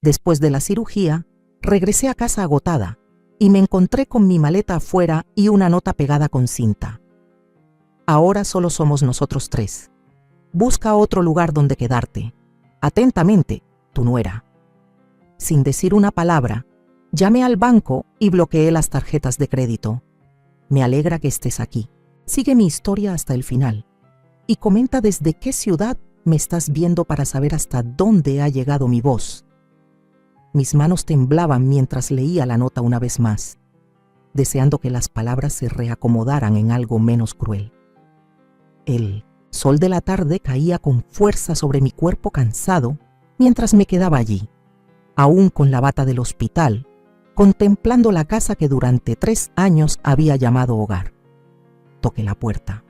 Después de la cirugía, regresé a casa agotada y me encontré con mi maleta afuera y una nota pegada con cinta. Ahora solo somos nosotros 3. Busca otro lugar donde quedarte. Atentamente, tu nuera. Sin decir una palabra, llamé al banco y bloqueé las tarjetas de crédito. Me alegra que estés aquí. Sigue mi historia hasta el final y comenta desde qué ciudad me estás viendo para saber hasta dónde ha llegado mi voz. Mis manos temblaban mientras leía la nota una vez más, deseando que las palabras se reacomodaran en algo menos cruel. El sol de la tarde caía con fuerza sobre mi cuerpo cansado mientras me quedaba allí, aún con la bata del hospital, contemplando la casa que durante 3 años había llamado hogar. Toqué la puerta.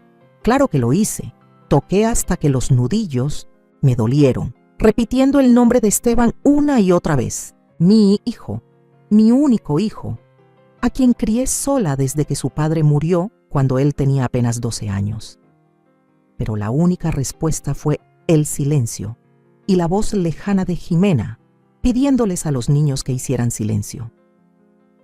Claro que lo hice. Toqué hasta que los nudillos me dolieron, repitiendo el nombre de Esteban una y otra vez. Mi hijo, mi único hijo, a quien crié sola desde que su padre murió cuando él tenía apenas 12 años. Pero la única respuesta fue el silencio y la voz lejana de Jimena, pidiéndoles a los niños que hicieran silencio.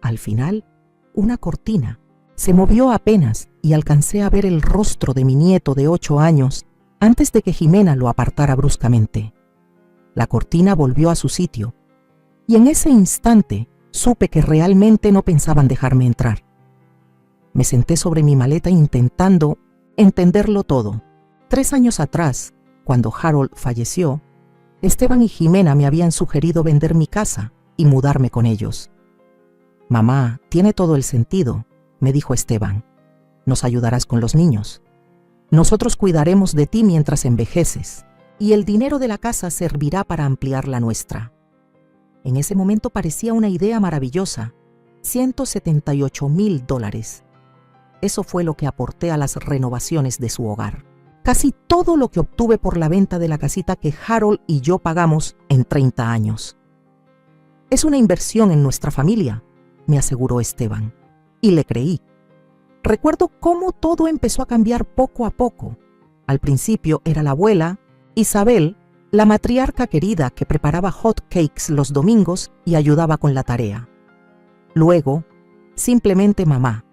Al final, una cortina se movió apenas y alcancé a ver el rostro de mi nieto de 8 años antes de que Jimena lo apartara bruscamente. La cortina volvió a su sitio y en ese instante supe que realmente no pensaban dejarme entrar. Me senté sobre mi maleta intentando entenderlo todo. 3 años atrás, cuando Harold falleció, Esteban y Jimena me habían sugerido vender mi casa y mudarme con ellos. «Mamá, tiene todo el sentido», me dijo Esteban. «Nos ayudarás con los niños. Nosotros cuidaremos de ti mientras envejeces, y el dinero de la casa servirá para ampliar la nuestra». En ese momento parecía una idea maravillosa. $178,000. Eso fue lo que aporté a las renovaciones de su hogar. Casi todo lo que obtuve por la venta de la casita que Harold y yo pagamos en 30 años. «Es una inversión en nuestra familia», me aseguró Esteban, y le creí. Recuerdo cómo todo empezó a cambiar poco a poco. Al principio era la abuela, Isabel, la matriarca querida que preparaba hot cakes los domingos y ayudaba con la tarea. Luego, simplemente mamá,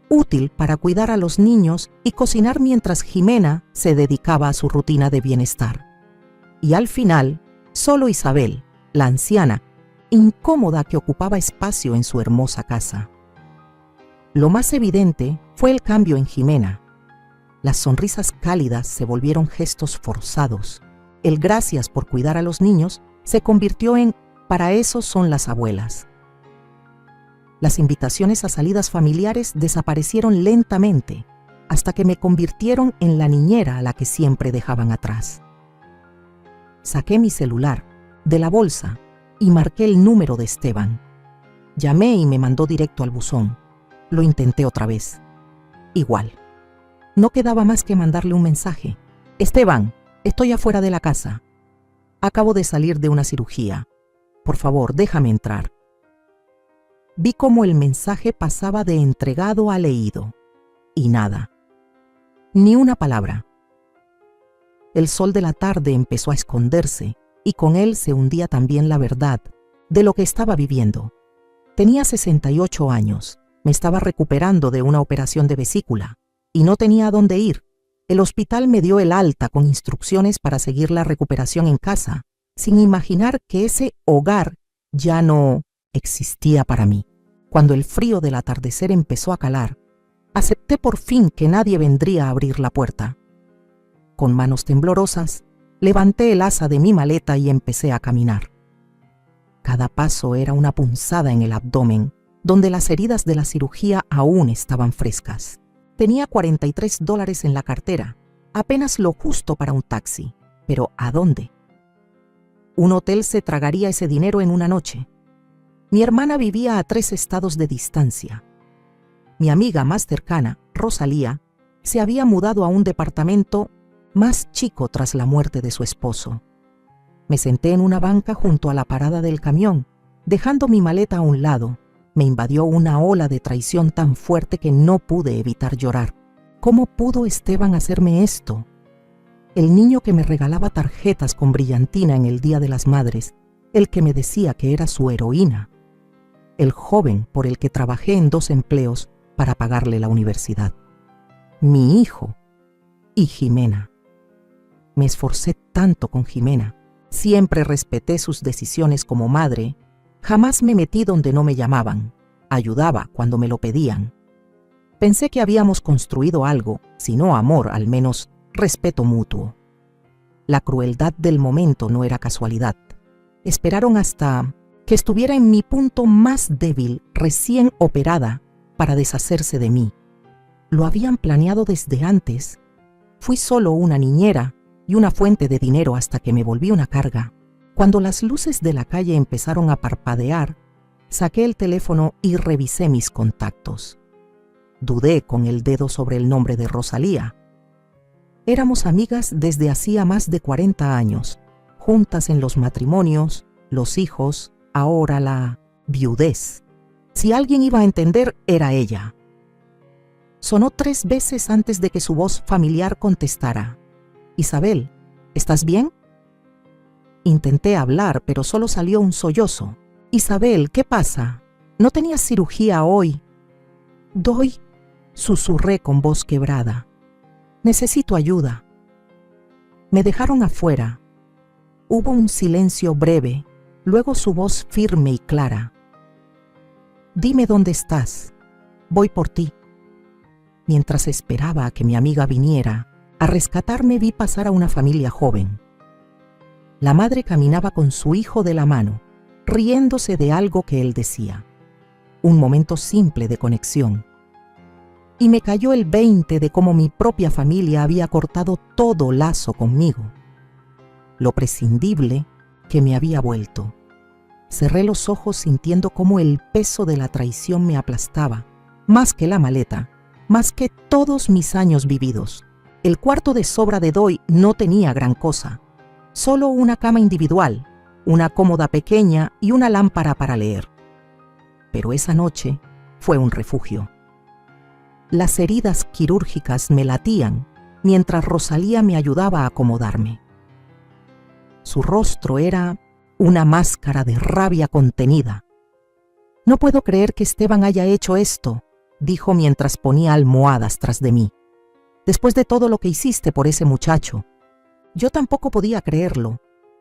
útil para cuidar a los niños y cocinar mientras Jimena se dedicaba a su rutina de bienestar. Y al final, solo Isabel, la anciana, incómoda que ocupaba espacio en su hermosa casa. Lo más evidente fue el cambio en Jimena. Las sonrisas cálidas se volvieron gestos forzados. El gracias por cuidar a los niños se convirtió en «para eso son las abuelas». Las invitaciones a salidas familiares desaparecieron lentamente hasta que me convirtieron en la niñera a la que siempre dejaban atrás. Saqué mi celular de la bolsa y marqué el número de Esteban. Llamé y me mandó directo al buzón. Lo intenté otra vez. Igual. No quedaba más que mandarle un mensaje. «Esteban, estoy afuera de la casa. Acabo de salir de una cirugía. Por favor, déjame entrar». Vi cómo el mensaje pasaba de entregado a leído. Y nada. Ni una palabra. El sol de la tarde empezó a esconderse y con él se hundía también la verdad de lo que estaba viviendo. Tenía 68 años. Me estaba recuperando de una operación de vesícula y no tenía a dónde ir. El hospital me dio el alta con instrucciones para seguir la recuperación en casa, sin imaginar que ese hogar ya no existía para mí. Cuando el frío del atardecer empezó a calar, acepté por fin que nadie vendría a abrir la puerta. Con manos temblorosas, levanté el asa de mi maleta y empecé a caminar. Cada paso era una punzada en el abdomen, donde las heridas de la cirugía aún estaban frescas. Tenía $43 en la cartera, apenas lo justo para un taxi. Pero ¿a dónde? Un hotel se tragaría ese dinero en una noche. Mi hermana vivía a 3 estados de distancia. Mi amiga más cercana, Rosalía, se había mudado a un departamento más chico tras la muerte de su esposo. Me senté en una banca junto a la parada del camión, dejando mi maleta a un lado. Me invadió una ola de traición tan fuerte que no pude evitar llorar. ¿Cómo pudo Esteban hacerme esto? El niño que me regalaba tarjetas con brillantina en el Día de las Madres el que me decía que era su heroína, el joven por el que trabajé en 2 empleos para pagarle la universidad, mi hijo y Jimena. Me esforcé tanto con Jimena, siempre respeté sus decisiones como madre, jamás me metí donde no me llamaban, ayudaba cuando me lo pedían. Pensé que habíamos construido algo, si no amor, al menos respeto mutuo. La crueldad del momento no era casualidad. Esperaron hasta que estuviera en mi punto más débil, recién operada, para deshacerse de mí. Lo habían planeado desde antes. Fui solo una niñera y una fuente de dinero hasta que me volví una carga. Cuando las luces de la calle empezaron a parpadear, saqué el teléfono y revisé mis contactos. Dudé con el dedo sobre el nombre de Rosalía. Éramos amigas desde hacía más de 40 años, juntas en los matrimonios, los hijos, ahora la viudez. Si alguien iba a entender, era ella. Sonó 3 veces antes de que su voz familiar contestara. «Isabel, ¿estás bien?» Intenté hablar, pero solo salió un sollozo. «Isabel, ¿qué pasa? ¿No tenías cirugía hoy?» «Doy», susurré con voz quebrada. «Necesito ayuda». Me dejaron afuera. Hubo un silencio breve, luego su voz firme y clara. «Dime dónde estás. Voy por ti». Mientras esperaba a que mi amiga viniera a rescatarme, vi pasar a una familia joven. La madre caminaba con su hijo de la mano, riéndose de algo que él decía. Un momento simple de conexión. Y me cayó el 20 de cómo mi propia familia había cortado todo lazo conmigo. Lo prescindible que me había vuelto. Cerré los ojos sintiendo cómo el peso de la traición me aplastaba, más que la maleta, más que todos mis años vividos. El cuarto de sobra de Doy no tenía gran cosa, solo una cama individual, una cómoda pequeña y una lámpara para leer. Pero esa noche fue un refugio. Las heridas quirúrgicas me latían mientras Rosalía me ayudaba a acomodarme. Su rostro era una máscara de rabia contenida. «No puedo creer que Esteban haya hecho esto», dijo mientras ponía almohadas tras de mí. «Después de todo lo que hiciste por ese muchacho». Yo tampoco podía creerlo,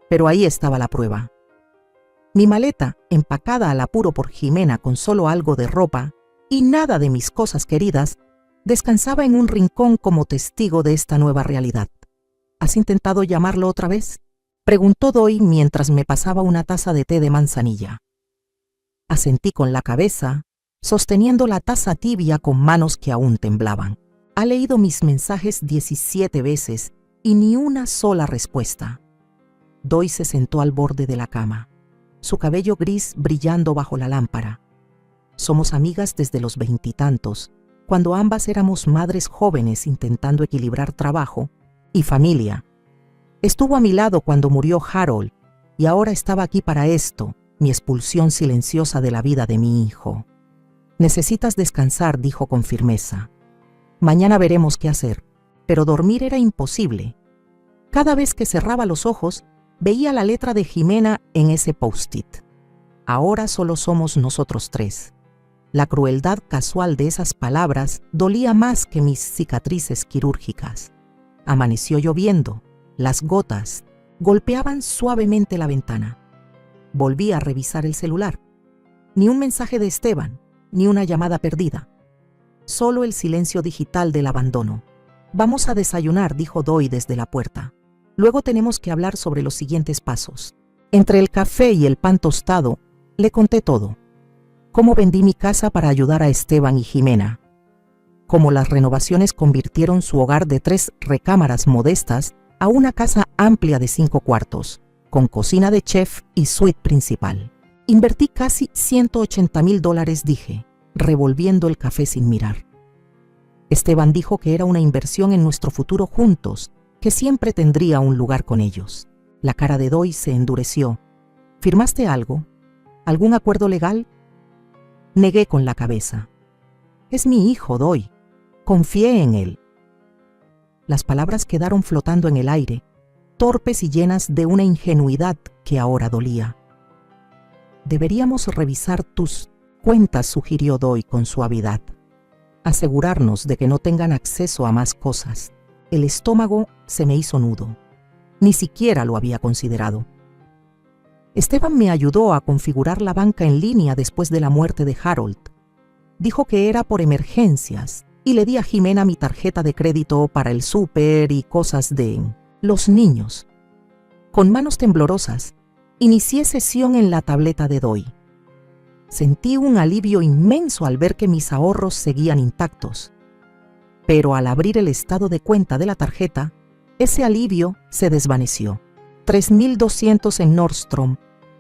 pero ahí estaba la prueba. Mi maleta, empacada al apuro por Jimena con solo algo de ropa y nada de mis cosas queridas, descansaba en un rincón como testigo de esta nueva realidad. «¿Has intentado llamarlo otra vez?», preguntó Doy mientras me pasaba una taza de té de manzanilla. Asentí con la cabeza, sosteniendo la taza tibia con manos que aún temblaban. Ha leído mis mensajes 17 veces y ni una sola respuesta. Doy se sentó al borde de la cama, su cabello gris brillando bajo la lámpara. Somos amigas desde los 20 y tantos, cuando ambas éramos madres jóvenes intentando equilibrar trabajo y familia. Estuvo a mi lado cuando murió Harold y ahora estaba aquí para esto, mi expulsión silenciosa de la vida de mi hijo. «Necesitas descansar», dijo con firmeza. «Mañana veremos qué hacer», pero dormir era imposible. Cada vez que cerraba los ojos, veía la letra de Jimena en ese post-it. Ahora solo somos nosotros 3. La crueldad casual de esas palabras dolía más que mis cicatrices quirúrgicas. Amaneció lloviendo. Las gotas golpeaban suavemente la ventana. Volví a revisar el celular. Ni un mensaje de Esteban, ni una llamada perdida. Solo el silencio digital del abandono. «Vamos a desayunar», dijo Doy desde la puerta. «Luego tenemos que hablar sobre los siguientes pasos». Entre el café y el pan tostado, le conté todo. Cómo vendí mi casa para ayudar a Esteban y Jimena. Cómo las renovaciones convirtieron su hogar de 3 recámaras modestas a una casa amplia de 5 cuartos, con cocina de chef y suite principal. Invertí casi $180,000, dije, revolviendo el café sin mirar. Esteban dijo que era una inversión en nuestro futuro juntos, que siempre tendría un lugar con ellos. La cara de Doy se endureció. «¿Firmaste algo? ¿Algún acuerdo legal?» Negué con la cabeza. «Es mi hijo, Doy. Confié en él». Las palabras quedaron flotando en el aire, torpes y llenas de una ingenuidad que ahora dolía. Deberíamos revisar tus cuentas, sugirió Doy con suavidad. Asegurarnos de que no tengan acceso a más cosas. El estómago se me hizo nudo. Ni siquiera lo había considerado. Esteban me ayudó a configurar la banca en línea después de la muerte de Harold. Dijo que era por emergencias y le di a Jimena mi tarjeta de crédito para el súper y cosas de los niños. Con manos temblorosas, inicié sesión en la tableta de Doy. Sentí un alivio inmenso al ver que mis ahorros seguían intactos. Pero al abrir el estado de cuenta de la tarjeta, ese alivio se desvaneció. 3.200 en Nordstrom,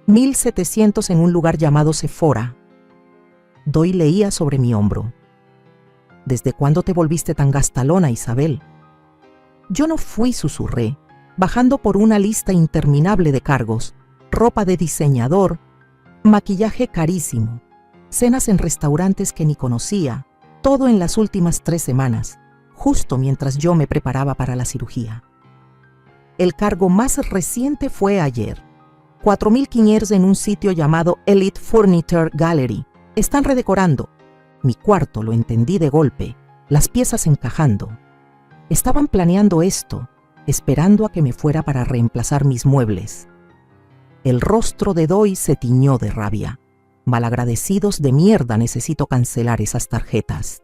1.700 en un lugar llamado Sephora. Doy leía sobre mi hombro. ¿Desde cuándo te volviste tan gastalona, Isabel? Yo no fui, susurré, bajando por una lista interminable de cargos, ropa de diseñador, maquillaje carísimo, cenas en restaurantes que ni conocía, todo en las últimas 3 semanas, justo mientras yo me preparaba para la cirugía. El cargo más reciente fue ayer. 4.500 en un sitio llamado Elite Furniture Gallery. Están redecorando. Mi cuarto, lo entendí de golpe, las piezas encajando. Estaban planeando esto, esperando a que me fuera para reemplazar mis muebles. El rostro de Doy se tiñó de rabia. Malagradecidos de mierda, necesito cancelar esas tarjetas.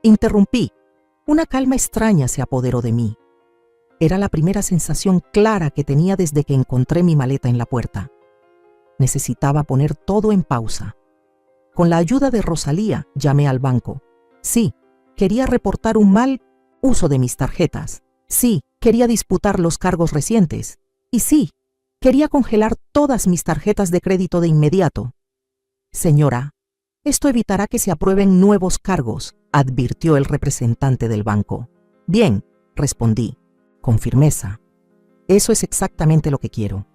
Interrumpí. Una calma extraña se apoderó de mí. Era la primera sensación clara que tenía desde que encontré mi maleta en la puerta. Necesitaba poner todo en pausa. Con la ayuda de Rosalía, llamé al banco. Sí, quería reportar un mal uso de mis tarjetas. Sí, quería disputar los cargos recientes. Y sí, quería congelar todas mis tarjetas de crédito de inmediato. Señora, esto evitará que se aprueben nuevos cargos, advirtió el representante del banco. Bien, respondí, con firmeza. Eso es exactamente lo que quiero.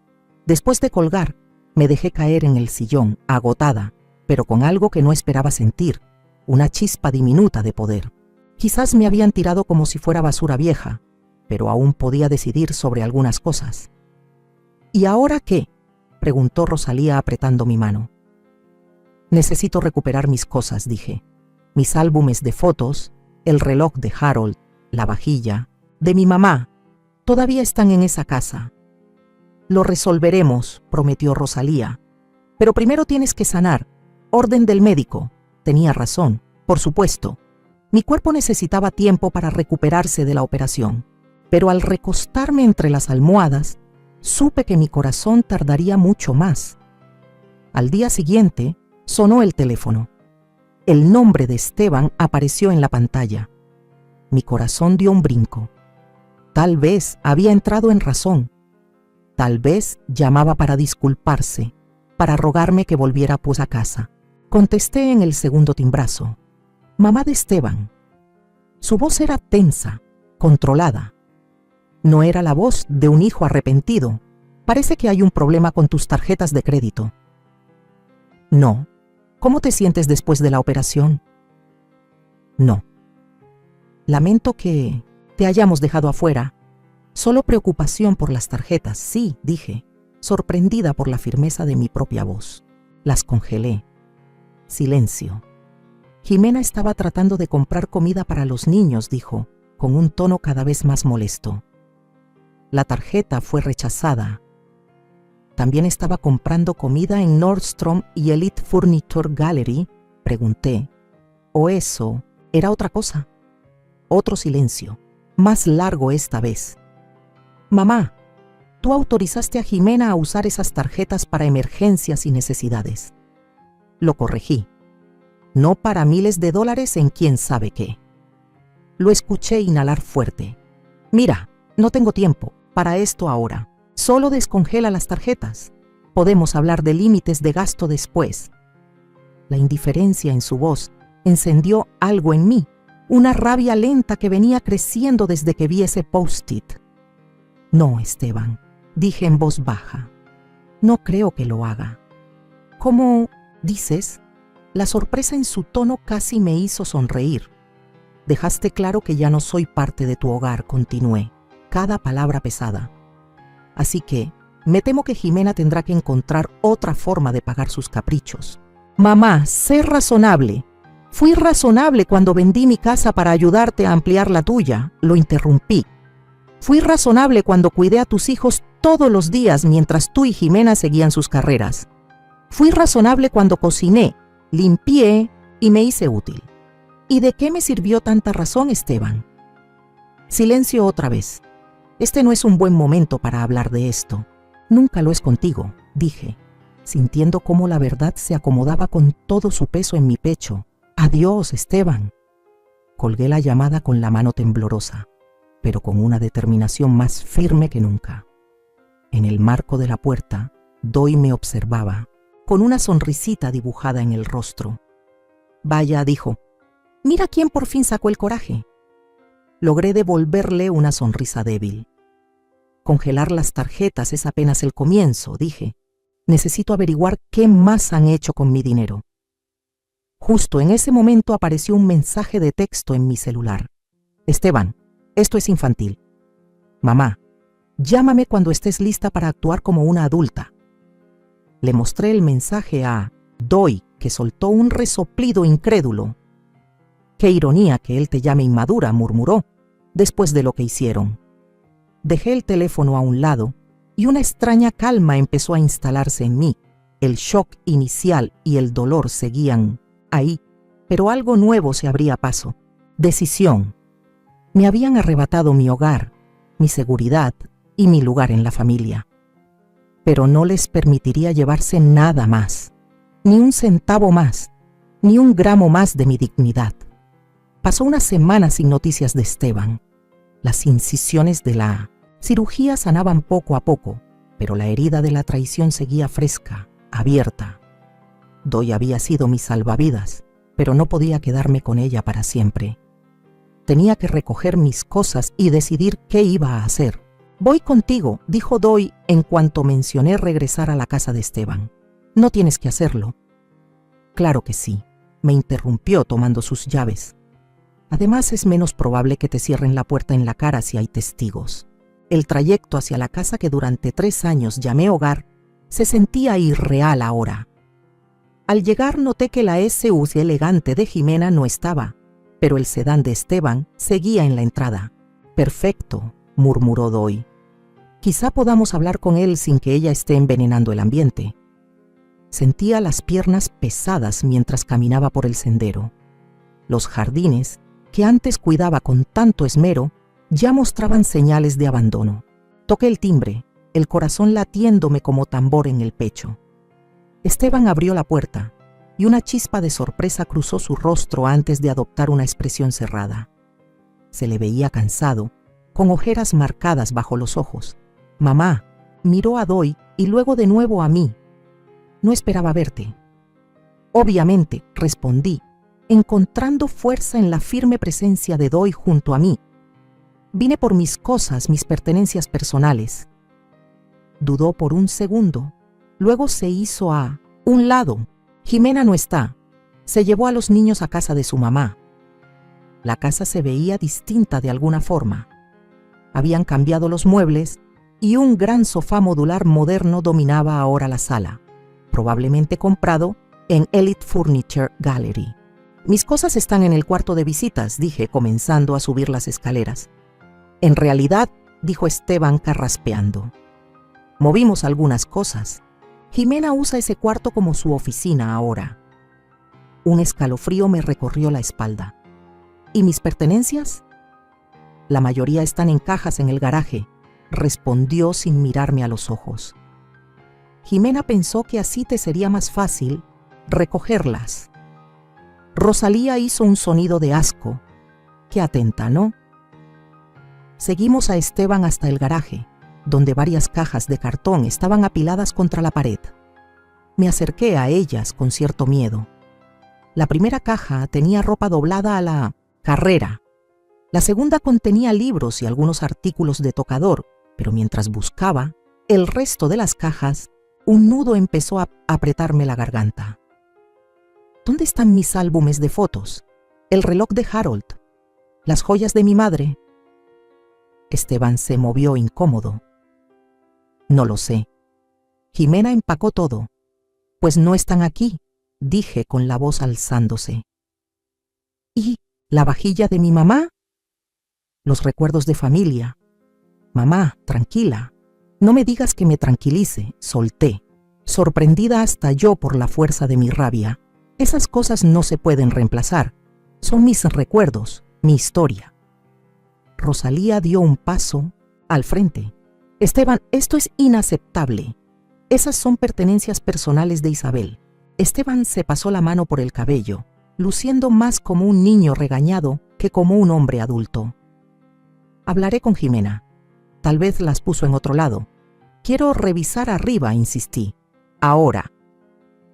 Después de colgar, me dejé caer en el sillón, agotada, pero con algo que no esperaba sentir, una chispa diminuta de poder. Quizás me habían tirado como si fuera basura vieja, pero aún podía decidir sobre algunas cosas. ¿Y ahora qué?, preguntó Rosalía apretando mi mano. Necesito recuperar mis cosas, dije. Mis álbumes de fotos, el reloj de Harold, la vajilla, de mi mamá, todavía están en esa casa. Lo resolveremos, prometió Rosalía. Pero primero tienes que sanar. Orden del médico. Tenía razón, por supuesto. Mi cuerpo necesitaba tiempo para recuperarse de la operación. Pero al recostarme entre las almohadas, supe que mi corazón tardaría mucho más. Al día siguiente, sonó el teléfono. El nombre de Esteban apareció en la pantalla. Mi corazón dio un brinco. Tal vez había entrado en razón. Tal vez llamaba para disculparse, para rogarme que volviera pues a casa. Contesté en el segundo timbrazo. Mamá de Esteban. Su voz era tensa, controlada. No era la voz de un hijo arrepentido. Parece que hay un problema con tus tarjetas de crédito. No. ¿Cómo te sientes después de la operación? No. Lamento que te hayamos dejado afuera. Solo preocupación por las tarjetas, sí, dije, sorprendida por la firmeza de mi propia voz. Las congelé. Silencio. Jimena estaba tratando de comprar comida para los niños, dijo, con un tono cada vez más molesto. La tarjeta fue rechazada. ¿También estaba comprando comida en Nordstrom y Elite Furniture Gallery? Pregunté. ¿O eso era otra cosa? Otro silencio, más largo esta vez. Mamá, tú autorizaste a Jimena a usar esas tarjetas para emergencias y necesidades. Lo corregí. No para miles de dólares en quién sabe qué. Lo escuché inhalar fuerte. Mira, no tengo tiempo para esto ahora. Solo descongela las tarjetas. Podemos hablar de límites de gasto después. La indiferencia en su voz encendió algo en mí, una rabia lenta que venía creciendo desde que vi ese post-it. No, Esteban, dije en voz baja. No creo que lo haga. ¿Cómo dices? La sorpresa en su tono casi me hizo sonreír. Dejaste claro que ya no soy parte de tu hogar, continué, cada palabra pesada. Así que Me temo que Jimena tendrá que encontrar otra forma de pagar sus caprichos. Mamá, sé razonable. Fui razonable cuando vendí mi casa para ayudarte a ampliar la tuya. Lo interrumpí. Fui razonable cuando cuidé a tus hijos todos los días mientras tú y Jimena seguían sus carreras. Fui razonable cuando cociné, limpié y me hice útil. ¿Y de qué me sirvió tanta razón, Esteban? Silencio otra vez. Este no es un buen momento para hablar de esto. Nunca lo es contigo, dije, sintiendo cómo la verdad se acomodaba con todo su peso en mi pecho. Adiós, Esteban. Colgué la llamada con la mano temblorosa, pero con una determinación más firme que nunca. En el marco de la puerta, Doy me observaba, con una sonrisita dibujada en el rostro. Vaya, dijo, mira quién por fin sacó el coraje. Logré devolverle una sonrisa débil. Congelar las tarjetas es apenas el comienzo, dije. Necesito averiguar qué más han hecho con mi dinero. Justo en ese momento apareció un mensaje de texto en mi celular. Esteban, esto es infantil. Mamá, llámame cuando estés lista para actuar como una adulta. Le mostré el mensaje a Doy, que soltó un resoplido incrédulo. Qué ironía que él te llame inmadura, murmuró, después de lo que hicieron. Dejé el teléfono a un lado y una extraña calma empezó a instalarse en mí. El shock inicial y el dolor seguían ahí, pero algo nuevo se abría paso. Decisión. Me habían arrebatado mi hogar, mi seguridad y mi lugar en la familia. Pero no les permitiría llevarse nada más, ni un centavo más, ni un gramo más de mi dignidad. Pasó una semana sin noticias de Esteban. Las incisiones de la cirugía sanaban poco a poco, pero la herida de la traición seguía fresca, abierta. Doy había sido mi salvavidas, pero no podía quedarme con ella para siempre. Tenía que recoger mis cosas y decidir qué iba a hacer. Voy contigo, dijo Doy en cuanto mencioné regresar a la casa de Esteban. No tienes que hacerlo. Claro que sí, me interrumpió tomando sus llaves. Además, es menos probable que te cierren la puerta en la cara si hay testigos. El trayecto hacia la casa que durante 3 años llamé hogar se sentía irreal ahora. Al llegar noté que la SUV elegante de Jimena no estaba, pero el sedán de Esteban seguía en la entrada. Perfecto, murmuró Doy. Quizá podamos hablar con él sin que ella esté envenenando el ambiente. Sentía las piernas pesadas mientras caminaba por el sendero. Los jardines, que antes cuidaba con tanto esmero, ya mostraban señales de abandono. Toqué el timbre, el corazón latiéndome como tambor en el pecho. Esteban abrió la puerta y una chispa de sorpresa cruzó su rostro antes de adoptar una expresión cerrada. Se le veía cansado, con ojeras marcadas bajo los ojos. Mamá, miró a Doy y luego de nuevo a mí. No esperaba verte. Obviamente, respondí, encontrando fuerza en la firme presencia de Doy junto a mí. Vine por mis cosas, mis pertenencias personales. Dudó por un segundo, luego se hizo a un lado. Jimena no está. Se llevó a los niños a casa de su mamá. La casa se veía distinta de alguna forma. Habían cambiado los muebles y un gran sofá modular moderno dominaba ahora la sala, probablemente comprado en Elite Furniture Gallery. Mis cosas están en el cuarto de visitas, dije, comenzando a subir las escaleras. En realidad, dijo Esteban carraspeando. Movimos algunas cosas. Jimena usa ese cuarto como su oficina ahora. Un escalofrío me recorrió la espalda. ¿Y mis pertenencias? La mayoría están en cajas en el garaje, respondió sin mirarme a los ojos. Jimena pensó que así te sería más fácil recogerlas. Rosalía hizo un sonido de asco. Qué atenta, ¿no? Seguimos a Esteban hasta el garaje, donde varias cajas de cartón estaban apiladas contra la pared. Me acerqué a ellas con cierto miedo. La primera caja tenía ropa doblada a la carrera. La segunda contenía libros y algunos artículos de tocador, pero mientras buscaba el resto de las cajas, un nudo empezó a apretarme la garganta. ¿Dónde están mis álbumes de fotos? El reloj de Harold, las joyas de mi madre. Esteban se movió incómodo. No lo sé, Jimena empacó todo. Pues no están aquí, dije con la voz alzándose. ¿Y la vajilla de mi mamá? Los recuerdos de familia. Mamá, tranquila. No me digas que me tranquilice, solté, sorprendida hasta yo por la fuerza de mi rabia. Esas cosas no se pueden reemplazar. Son mis recuerdos, mi historia. Rosalía dio un paso al frente. Esteban, esto es inaceptable. Esas son pertenencias personales de Isabel. Esteban se pasó la mano por el cabello, luciendo más como un niño regañado que como un hombre adulto. Hablaré con Jimena. Tal vez las puso en otro lado. Quiero revisar arriba, insistí. Ahora.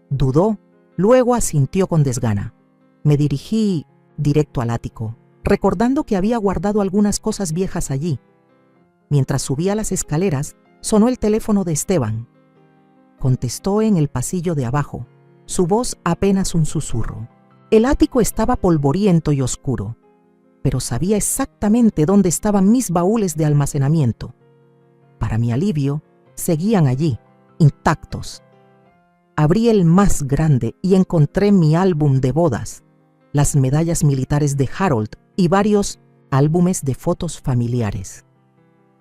Dudó, luego asintió con desgana. Me dirigí directo al ático, recordando que había guardado algunas cosas viejas allí. Mientras subía las escaleras, sonó el teléfono de Esteban. Contestó en el pasillo de abajo, su voz apenas un susurro. El ático estaba polvoriento y oscuro, pero sabía exactamente dónde estaban mis baúles de almacenamiento. Para mi alivio, seguían allí, intactos. Abrí el más grande y encontré mi álbum de bodas, las medallas militares de Harold y varios álbumes de fotos familiares.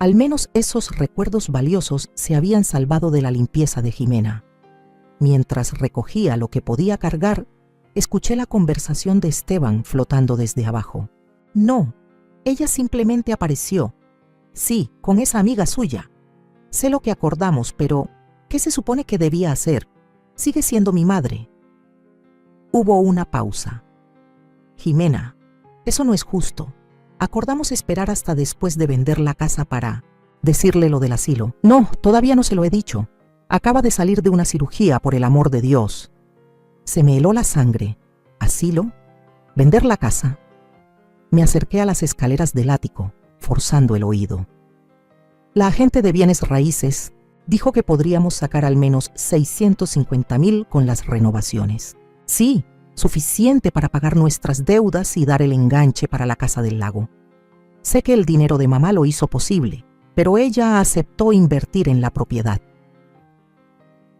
Al menos esos recuerdos valiosos se habían salvado de la limpieza de Jimena. Mientras recogía lo que podía cargar, escuché la conversación de Esteban flotando desde abajo. No, ella simplemente apareció. Sí, con esa amiga suya. Sé lo que acordamos, pero ¿qué se supone que debía hacer? Sigue siendo mi madre. Hubo una pausa. Jimena, eso no es justo. Acordamos esperar hasta después de vender la casa para decirle lo del asilo. No, todavía no se lo he dicho. Acaba de salir de una cirugía, por el amor de Dios. Se me heló la sangre. ¿Asilo? ¿Vender la casa? Me acerqué a las escaleras del ático, forzando el oído. La agente de bienes raíces dijo que podríamos sacar al menos 650,000 con las renovaciones. Sí, suficiente para pagar nuestras deudas y dar el enganche para la casa del lago. Sé que el dinero de mamá lo hizo posible, pero ella aceptó invertir en la propiedad.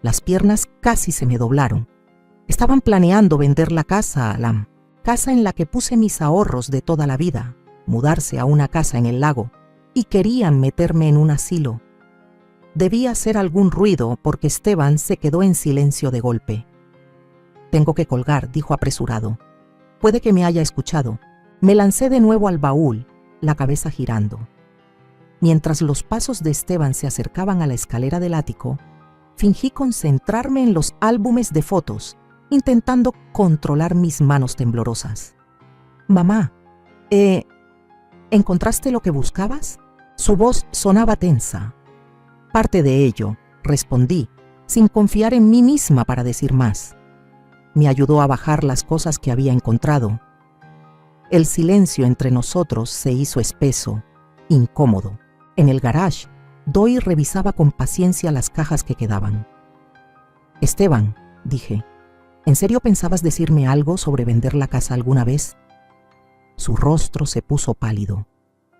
Las piernas casi se me doblaron. Estaban planeando vender la casa, la casa en la que puse mis ahorros de toda la vida, mudarse a una casa en el lago, y querían meterme en un asilo. Debía hacer algún ruido porque Esteban se quedó en silencio de golpe. Tengo que colgar, dijo apresurado. Puede que me haya escuchado. Me lancé de nuevo al baúl, la cabeza girando. Mientras los pasos de Esteban se acercaban a la escalera del ático, fingí concentrarme en los álbumes de fotos, intentando controlar mis manos temblorosas. Mamá, ¿encontraste lo que buscabas? Su voz sonaba tensa. Parte de ello, respondí, sin confiar en mí misma para decir más. Me ayudó a bajar las cosas que había encontrado. El silencio entre nosotros se hizo espeso, incómodo. En el garage, Doy revisaba con paciencia las cajas que quedaban. Esteban, dije, ¿en serio pensabas decirme algo sobre vender la casa alguna vez? Su rostro se puso pálido.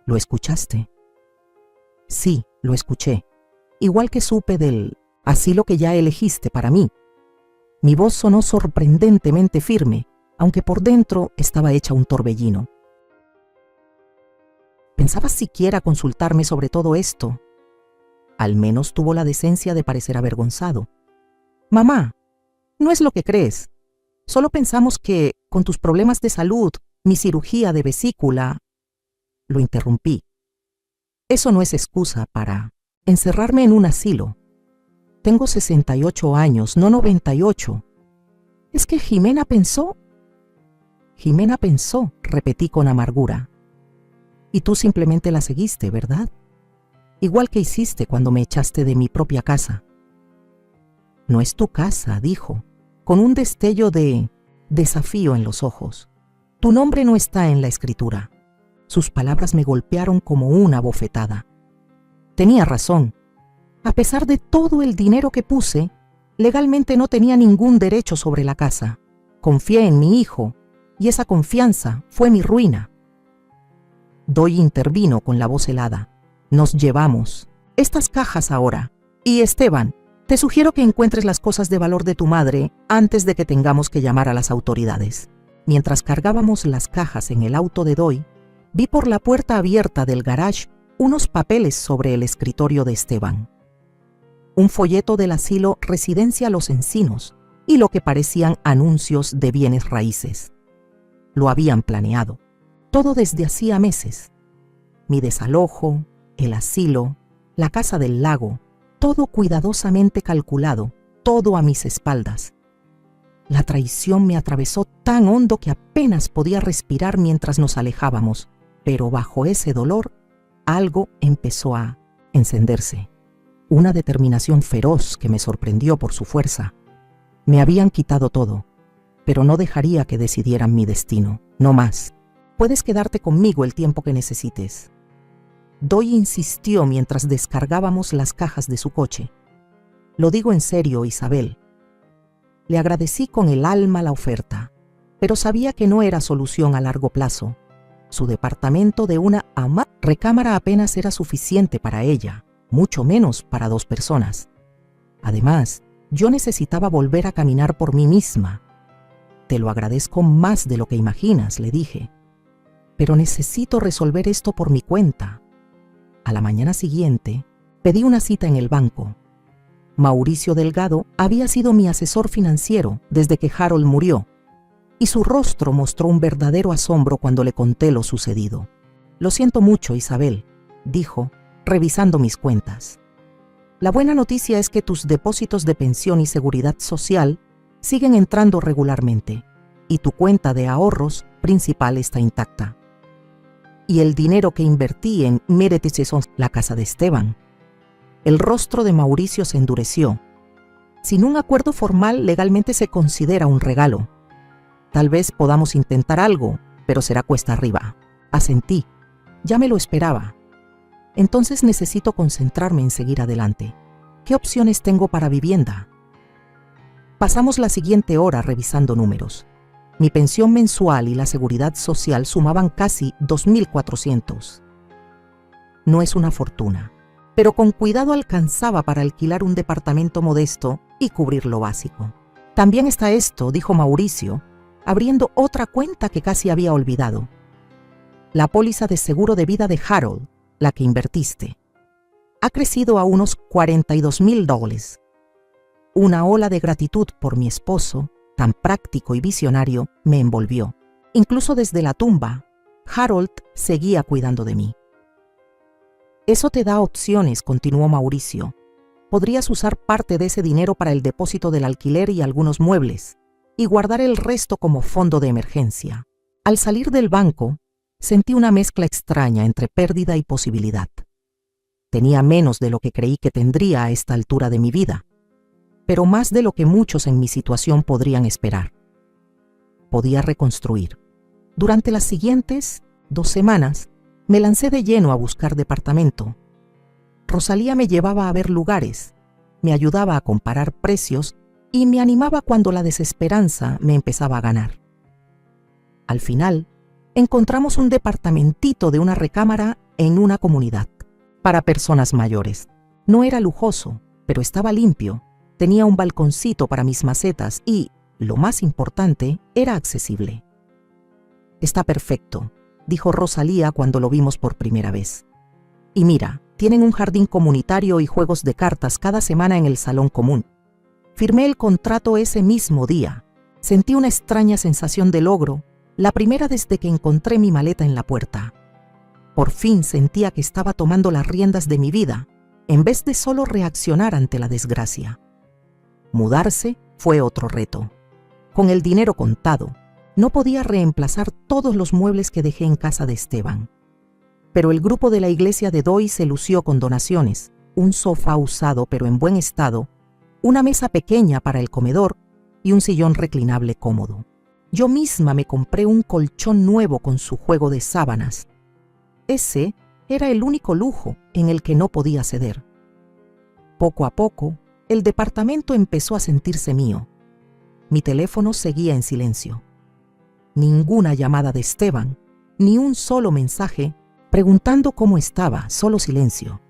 ¿Lo escuchaste? Sí, lo escuché. Igual que supe del asilo que ya elegiste para mí. Mi voz sonó sorprendentemente firme, aunque por dentro estaba hecha un torbellino. ¿Pensabas siquiera consultarme sobre todo esto? Al menos tuvo la decencia de parecer avergonzado. Mamá, no es lo que crees. Solo pensamos que, con tus problemas de salud, mi cirugía de vesícula... Lo interrumpí. Eso no es excusa para encerrarme en un asilo. Tengo 68 años, no 98. ¿Es que Jimena pensó? Jimena pensó, repetí con amargura. Y tú simplemente la seguiste, ¿verdad? Igual que hiciste cuando me echaste de mi propia casa. No es tu casa, dijo, con un destello de desafío en los ojos. Tu nombre no está en la escritura. Sus palabras me golpearon como una bofetada. Tenía razón. A pesar de todo el dinero que puse, legalmente no tenía ningún derecho sobre la casa. Confié en mi hijo, y esa confianza fue mi ruina. Doy intervino con la voz helada. Nos llevamos estas cajas ahora. Y Esteban, Te sugiero que encuentres las cosas de valor de tu madre antes de que tengamos que llamar a las autoridades. Mientras cargábamos las cajas en el auto de Doy, vi por la puerta abierta del garage unos papeles sobre el escritorio de Esteban. Un folleto del asilo Residencia Los Encinos y lo que parecían anuncios de bienes raíces. Lo habían planeado, todo desde hacía meses. Mi desalojo, el asilo, la casa del lago, todo cuidadosamente calculado, todo a mis espaldas. La traición me atravesó tan hondo que apenas podía respirar mientras nos alejábamos, pero bajo ese dolor, algo empezó a encenderse. Una determinación feroz que me sorprendió por su fuerza. Me habían quitado todo, pero no dejaría que decidieran mi destino, no más. Puedes quedarte conmigo el tiempo que necesites. Doy insistió mientras descargábamos las cajas de su coche. Lo digo en serio, Isabel. Le agradecí con el alma la oferta, pero sabía que no era solución a largo plazo. Su departamento de una recámara apenas era suficiente para ella, mucho menos para 2 personas. Además, yo necesitaba volver a caminar por mí misma. Te lo agradezco más de lo que imaginas, le dije. Pero necesito resolver esto por mi cuenta. A la mañana siguiente, pedí una cita en el banco. Mauricio Delgado había sido mi asesor financiero desde que Harold murió, y su rostro mostró un verdadero asombro cuando le conté lo sucedido. Lo siento mucho, Isabel, dijo, revisando mis cuentas. La buena noticia es que tus depósitos de pensión y seguridad social siguen entrando regularmente, y tu cuenta de ahorros principal está intacta. Y el dinero que invertí en Mereteces, la casa de Esteban. El rostro de Mauricio se endureció. Sin un acuerdo formal, legalmente se considera un regalo. Tal vez podamos intentar algo, pero será cuesta arriba. Asentí. Ya me lo esperaba. Entonces necesito concentrarme en seguir adelante. ¿Qué opciones tengo para vivienda? Pasamos la siguiente hora revisando números. Mi pensión mensual y la seguridad social sumaban casi 2.400. No es una fortuna, pero con cuidado alcanzaba para alquilar un departamento modesto y cubrir lo básico. También está esto, dijo Mauricio, abriendo otra cuenta que casi había olvidado. La póliza de seguro de vida de Harold, la que invertiste, ha crecido a unos $42,000. Una ola de gratitud por mi esposo, tan práctico y visionario, me envolvió. Incluso desde la tumba, Harold seguía cuidando de mí. Eso te da opciones, continuó Mauricio. Podrías usar parte de ese dinero para el depósito del alquiler y algunos muebles, y guardar el resto como fondo de emergencia. Al salir del banco, sentí una mezcla extraña entre pérdida y posibilidad. Tenía menos de lo que creí que tendría a esta altura de mi vida, pero más de lo que muchos en mi situación podrían esperar. Podía reconstruir. Durante las siguientes 2 semanas, me lancé de lleno a buscar departamento. Rosalía me llevaba a ver lugares, me ayudaba a comparar precios y me animaba cuando la desesperanza me empezaba a ganar. Al final, encontramos un departamentito de una recámara en una comunidad, para personas mayores. No era lujoso, pero estaba limpio, tenía un balconcito para mis macetas y, lo más importante, era accesible. Está perfecto, dijo Rosalía cuando lo vimos por primera vez. Y mira, tienen un jardín comunitario y juegos de cartas cada semana en el salón común. Firmé el contrato ese mismo día. Sentí una extraña sensación de logro, la primera desde que encontré mi maleta en la puerta. Por fin sentía que estaba tomando las riendas de mi vida, en vez de solo reaccionar ante la desgracia. Mudarse fue otro reto. Con el dinero contado, no podía reemplazar todos los muebles que dejé en casa de Esteban. Pero el grupo de la iglesia de Doy se lució con donaciones, un sofá usado pero en buen estado, una mesa pequeña para el comedor y un sillón reclinable cómodo. Yo misma me compré un colchón nuevo con su juego de sábanas. Ese era el único lujo en el que no podía ceder. Poco a poco, el departamento empezó a sentirse mío. Mi teléfono seguía en silencio. Ninguna llamada de Esteban, ni un solo mensaje preguntando cómo estaba, solo silencio.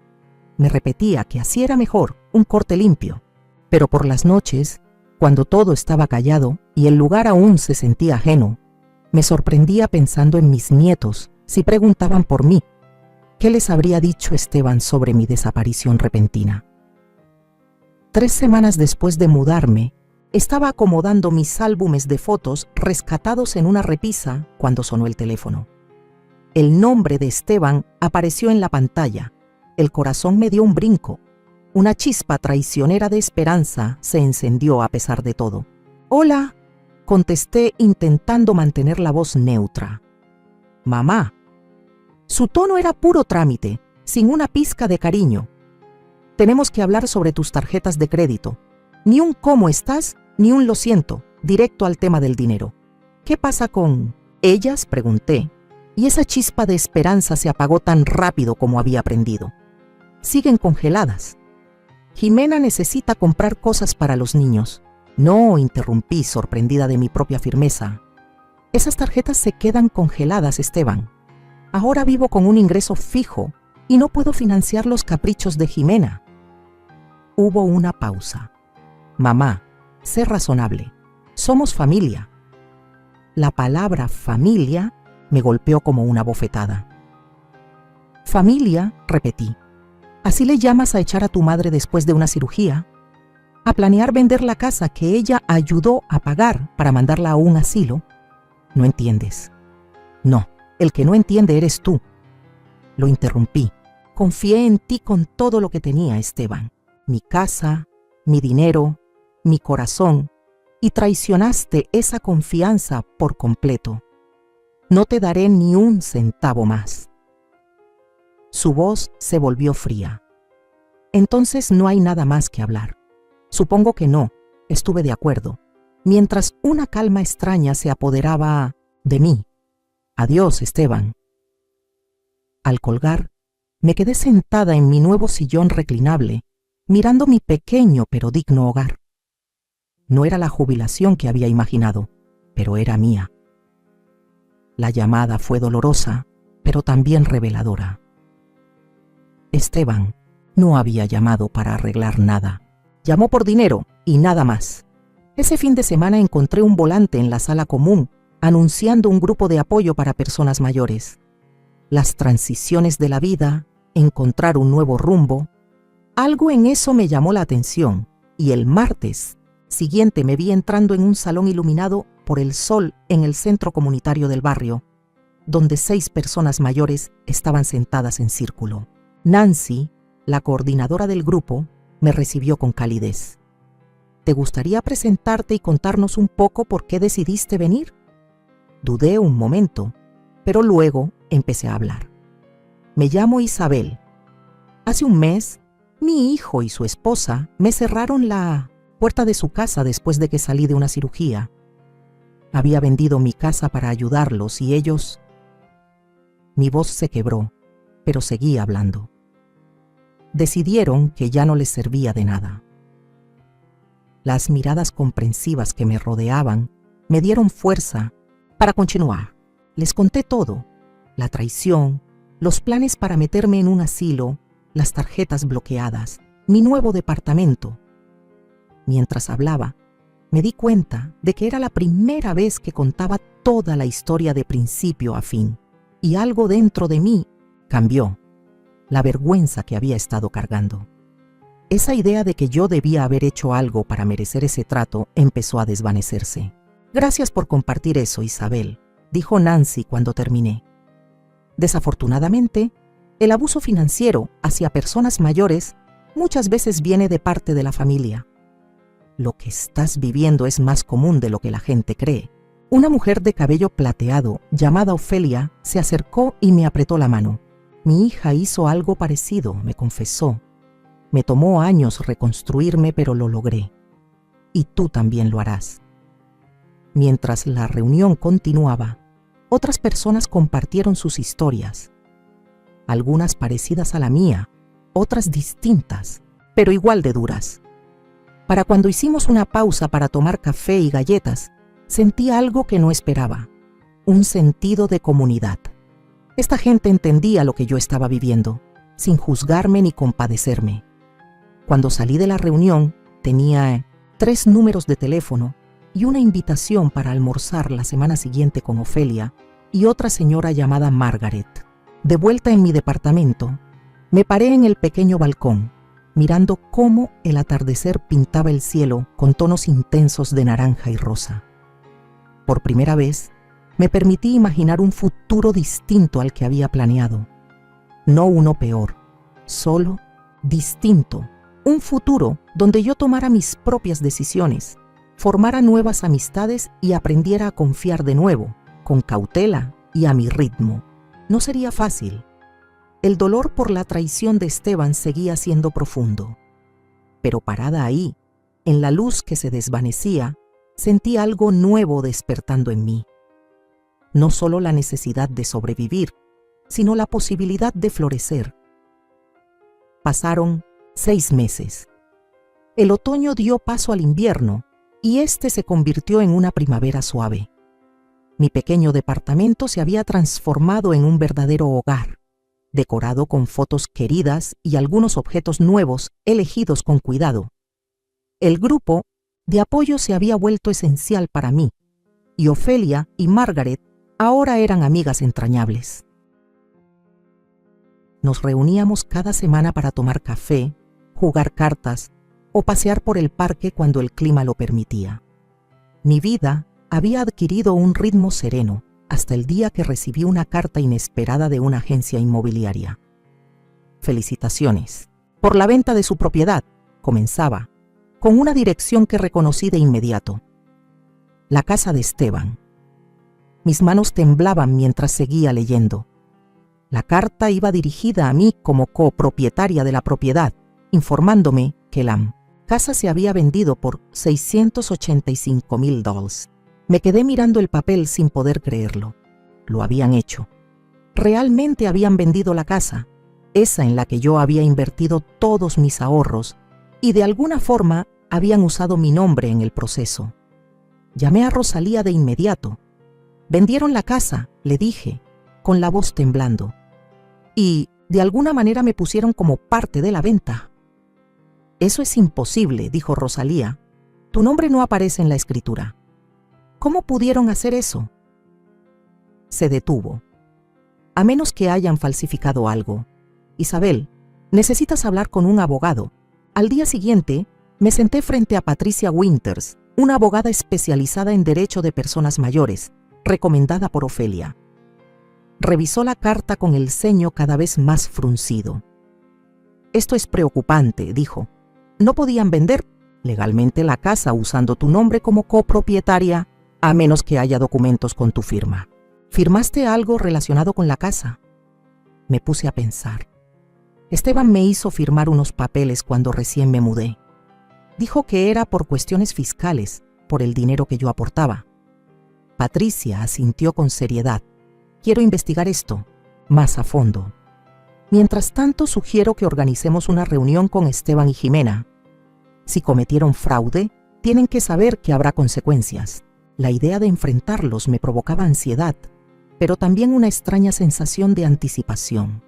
Me repetía que así era mejor, un corte limpio. Pero por las noches, cuando todo estaba callado y el lugar aún se sentía ajeno, me sorprendía pensando en mis nietos si preguntaban por mí. ¿Qué les habría dicho Esteban sobre mi desaparición repentina? 3 semanas después de mudarme, estaba acomodando mis álbumes de fotos rescatados en una repisa cuando sonó el teléfono. El nombre de Esteban apareció en la pantalla. El corazón me dio un brinco. Una chispa traicionera de esperanza se encendió a pesar de todo. «Hola», contesté intentando mantener la voz neutra. «Mamá». Su tono era puro trámite, sin una pizca de cariño. «Tenemos que hablar sobre tus tarjetas de crédito. Ni un cómo estás, ni un lo siento, directo al tema del dinero. ¿Qué pasa con ellas?», pregunté, y esa chispa de esperanza se apagó tan rápido como había aprendido. «Siguen congeladas. Jimena necesita comprar cosas para los niños». «No», interrumpí, sorprendida de mi propia firmeza. «Esas tarjetas se quedan congeladas, Esteban. Ahora vivo con un ingreso fijo y no puedo financiar los caprichos de Jimena». Hubo una pausa. «Mamá, sé razonable. Somos familia». La palabra familia me golpeó como una bofetada. «Familia», repetí. «¿Así le llamas a echar a tu madre después de una cirugía? ¿A planear vender la casa que ella ayudó a pagar para mandarla a un asilo? No entiendes». «No, el que no entiende eres tú». Lo interrumpí. «Confié en ti con todo lo que tenía, Esteban. Mi casa, mi dinero, mi corazón, y traicionaste esa confianza por completo. No te daré ni un centavo más». Su voz se volvió fría. «Entonces no hay nada más que hablar». «Supongo que no», estuve de acuerdo, mientras una calma extraña se apoderaba de mí. «Adiós, Esteban». Al colgar, me quedé sentada en mi nuevo sillón reclinable, mirando mi pequeño pero digno hogar. No era la jubilación que había imaginado, pero era mía. La llamada fue dolorosa, pero también reveladora. Esteban no había llamado para arreglar nada. Llamó por dinero y nada más. Ese fin de semana encontré un volante en la sala común anunciando un grupo de apoyo para personas mayores. Las transiciones de la vida, encontrar un nuevo rumbo, algo en eso me llamó la atención, y el martes siguiente me vi entrando en un salón iluminado por el sol en el centro comunitario del barrio, donde 6 personas mayores estaban sentadas en círculo. Nancy, la coordinadora del grupo, me recibió con calidez. «¿Te gustaría presentarte y contarnos un poco por qué decidiste venir?». Dudé un momento, pero luego empecé a hablar. «Me llamo Isabel. Hace un mes, mi hijo y su esposa me cerraron la puerta de su casa después de que salí de una cirugía. Había vendido mi casa para ayudarlos y ellos...». Mi voz se quebró, pero seguí hablando. Decidieron que ya no les servía de nada. Las miradas comprensivas que me rodeaban me dieron fuerza para continuar. Les conté todo: la traición, los planes para meterme en un asilo, las tarjetas bloqueadas, mi nuevo departamento. Mientras hablaba, me di cuenta de que era la primera vez que contaba toda la historia de principio a fin, y algo dentro de mí cambió. La vergüenza que había estado cargando. Esa idea de que yo debía haber hecho algo para merecer ese trato empezó a desvanecerse. «Gracias por compartir eso, Isabel», dijo Nancy cuando terminé. «Desafortunadamente, el abuso financiero hacia personas mayores muchas veces viene de parte de la familia. Lo que estás viviendo es más común de lo que la gente cree». Una mujer de cabello plateado, llamada Ofelia, se acercó y me apretó la mano. «Mi hija hizo algo parecido», me confesó. «Me tomó años reconstruirme, pero lo logré. Y tú también lo harás». Mientras la reunión continuaba, otras personas compartieron sus historias. Algunas parecidas a la mía, otras distintas, pero igual de duras. Para cuando hicimos una pausa para tomar café y galletas, sentí algo que no esperaba: un sentido de comunidad. Esta gente entendía lo que yo estaba viviendo, sin juzgarme ni compadecerme. Cuando salí de la reunión, Tenía 3 números de teléfono y una invitación para almorzar la semana siguiente con Ofelia y otra señora llamada Margaret. De vuelta en mi departamento, me paré en el pequeño balcón, mirando cómo el atardecer pintaba el cielo con tonos intensos de naranja y rosa. Por primera vez, me permití imaginar un futuro distinto al que había planeado. No uno peor, solo distinto. Un futuro donde yo tomara mis propias decisiones, formara nuevas amistades y aprendiera a confiar de nuevo, con cautela y a mi ritmo. No sería fácil. El dolor por la traición de Esteban seguía siendo profundo. Pero parada ahí, en la luz que se desvanecía, sentí algo nuevo despertando en mí. No solo la necesidad de sobrevivir, sino la posibilidad de florecer. Pasaron 6 meses. El otoño dio paso al invierno y este se convirtió en una primavera suave. Mi pequeño departamento se había transformado en un verdadero hogar, decorado con fotos queridas y algunos objetos nuevos elegidos con cuidado. El grupo de apoyo se había vuelto esencial para mí, y Ofelia y Margaret ahora eran amigas entrañables. Nos reuníamos cada semana para tomar café, jugar cartas o pasear por el parque cuando el clima lo permitía. Mi vida había adquirido un ritmo sereno hasta el día que recibí una carta inesperada de una agencia inmobiliaria. Felicitaciones por la venta de su propiedad, comenzaba, con una dirección que reconocí de inmediato. La casa de Esteban. Mis manos temblaban mientras seguía leyendo. La carta iba dirigida a mí como copropietaria de la propiedad, informándome que la casa se había vendido por $685,000. Me quedé mirando el papel sin poder creerlo. Lo habían hecho. Realmente habían vendido la casa, esa en la que yo había invertido todos mis ahorros, y de alguna forma habían usado mi nombre en el proceso. Llamé a Rosalía de inmediato. Vendieron la casa, le dije, con la voz temblando. Y de alguna manera me pusieron como parte de la venta. Eso es imposible, dijo Rosalía. Tu nombre no aparece en la escritura. ¿Cómo pudieron hacer eso? Se detuvo. A menos que hayan falsificado algo. Isabel, necesitas hablar con un abogado. Al día siguiente, me senté frente a Patricia Winters, una abogada especializada en derecho de personas mayores, recomendada por Ofelia. Revisó la carta con el ceño cada vez más fruncido. Esto es preocupante, dijo. No podían vender legalmente la casa usando tu nombre como copropietaria, a menos que haya documentos con tu firma. ¿Firmaste algo relacionado con la casa? Me puse a pensar. Esteban me hizo firmar unos papeles cuando recién me mudé. Dijo que era por cuestiones fiscales, por el dinero que yo aportaba. Patricia asintió con seriedad. Quiero investigar esto más a fondo. Mientras tanto, sugiero que organicemos una reunión con Esteban y Jimena. Si cometieron fraude, tienen que saber que habrá consecuencias. La idea de enfrentarlos me provocaba ansiedad, pero también una extraña sensación de anticipación.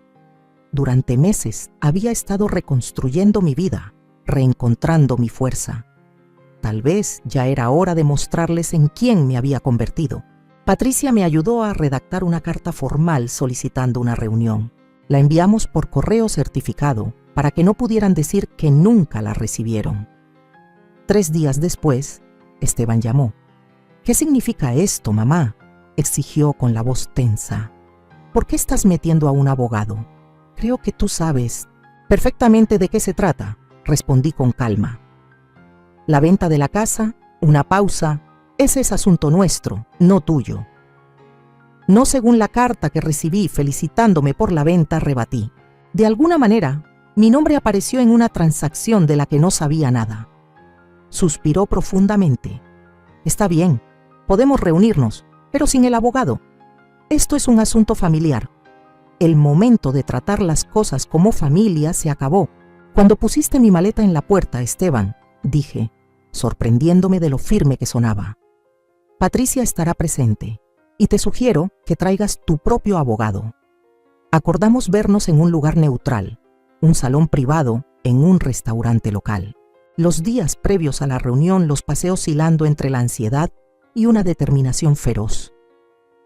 Durante meses había estado reconstruyendo mi vida, reencontrando mi fuerza. Tal vez ya era hora de mostrarles en quién me había convertido. Patricia me ayudó a redactar una carta formal solicitando una reunión. La enviamos por correo certificado para que no pudieran decir que nunca la recibieron. 3 días después, Esteban llamó. ¿Qué significa esto, mamá?, exigió con la voz tensa. ¿Por qué estás metiendo a un abogado? Creo que tú sabes perfectamente de qué se trata, respondí con calma. La venta de la casa, una pausa, ese es asunto nuestro, no tuyo. No según la carta que recibí felicitándome por la venta, rebatí. De alguna manera, mi nombre apareció en una transacción de la que no sabía nada. Suspiró profundamente. Está bien, podemos reunirnos, pero sin el abogado. Esto es un asunto familiar. El momento de tratar las cosas como familia se acabó. Cuando pusiste mi maleta en la puerta, Esteban, dije, sorprendiéndome de lo firme que sonaba. Patricia estará presente y te sugiero que traigas tu propio abogado. Acordamos vernos en un lugar neutral, un salón privado en un restaurante local. Los días previos a la reunión los pasé oscilando entre la ansiedad y una determinación feroz.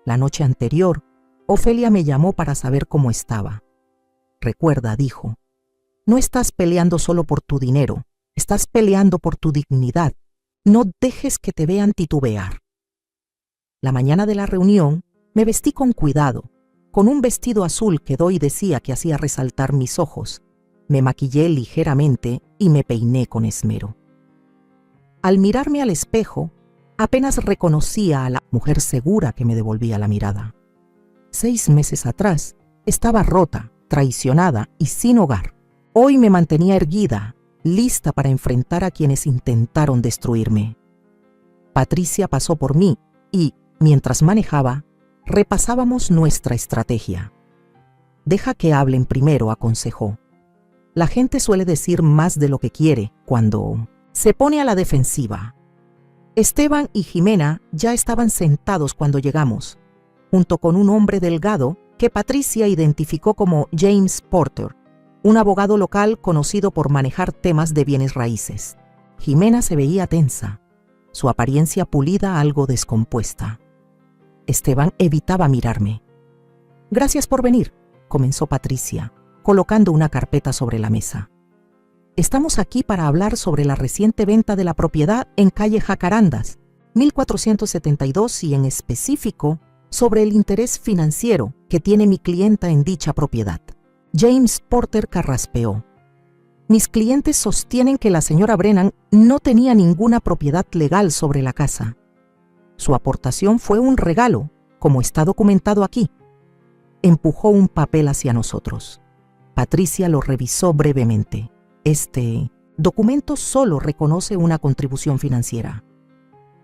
La noche anterior, Ofelia me llamó para saber cómo estaba. Recuerda, dijo, no estás peleando solo por tu dinero, estás peleando por tu dignidad. No dejes que te vean titubear. La mañana de la reunión me vestí con cuidado, con un vestido azul que Doy decía que hacía resaltar mis ojos. Me maquillé ligeramente y me peiné con esmero. Al mirarme al espejo, apenas reconocía a la mujer segura que me devolvía la mirada. 6 meses atrás, estaba rota, traicionada y sin hogar. Hoy me mantenía erguida, lista para enfrentar a quienes intentaron destruirme. Patricia pasó por mí y, mientras manejaba, repasábamos nuestra estrategia. Deja que hablen primero, aconsejó. La gente suele decir más de lo que quiere cuando se pone a la defensiva. Esteban y Jimena ya estaban sentados cuando llegamos, junto con un hombre delgado que Patricia identificó como James Porter, un abogado local conocido por manejar temas de bienes raíces. Jimena se veía tensa, su apariencia pulida algo descompuesta. Esteban evitaba mirarme. «Gracias por venir», comenzó Patricia, colocando una carpeta sobre la mesa. «Estamos aquí para hablar sobre la reciente venta de la propiedad en calle Jacarandas, 1472 y en específico sobre el interés financiero que tiene mi clienta en dicha propiedad». James Porter carraspeó. «Mis clientes sostienen que la señora Brennan no tenía ninguna propiedad legal sobre la casa. Su aportación fue un regalo, como está documentado aquí». Empujó un papel hacia nosotros. Patricia lo revisó brevemente. «Este documento solo reconoce una contribución financiera.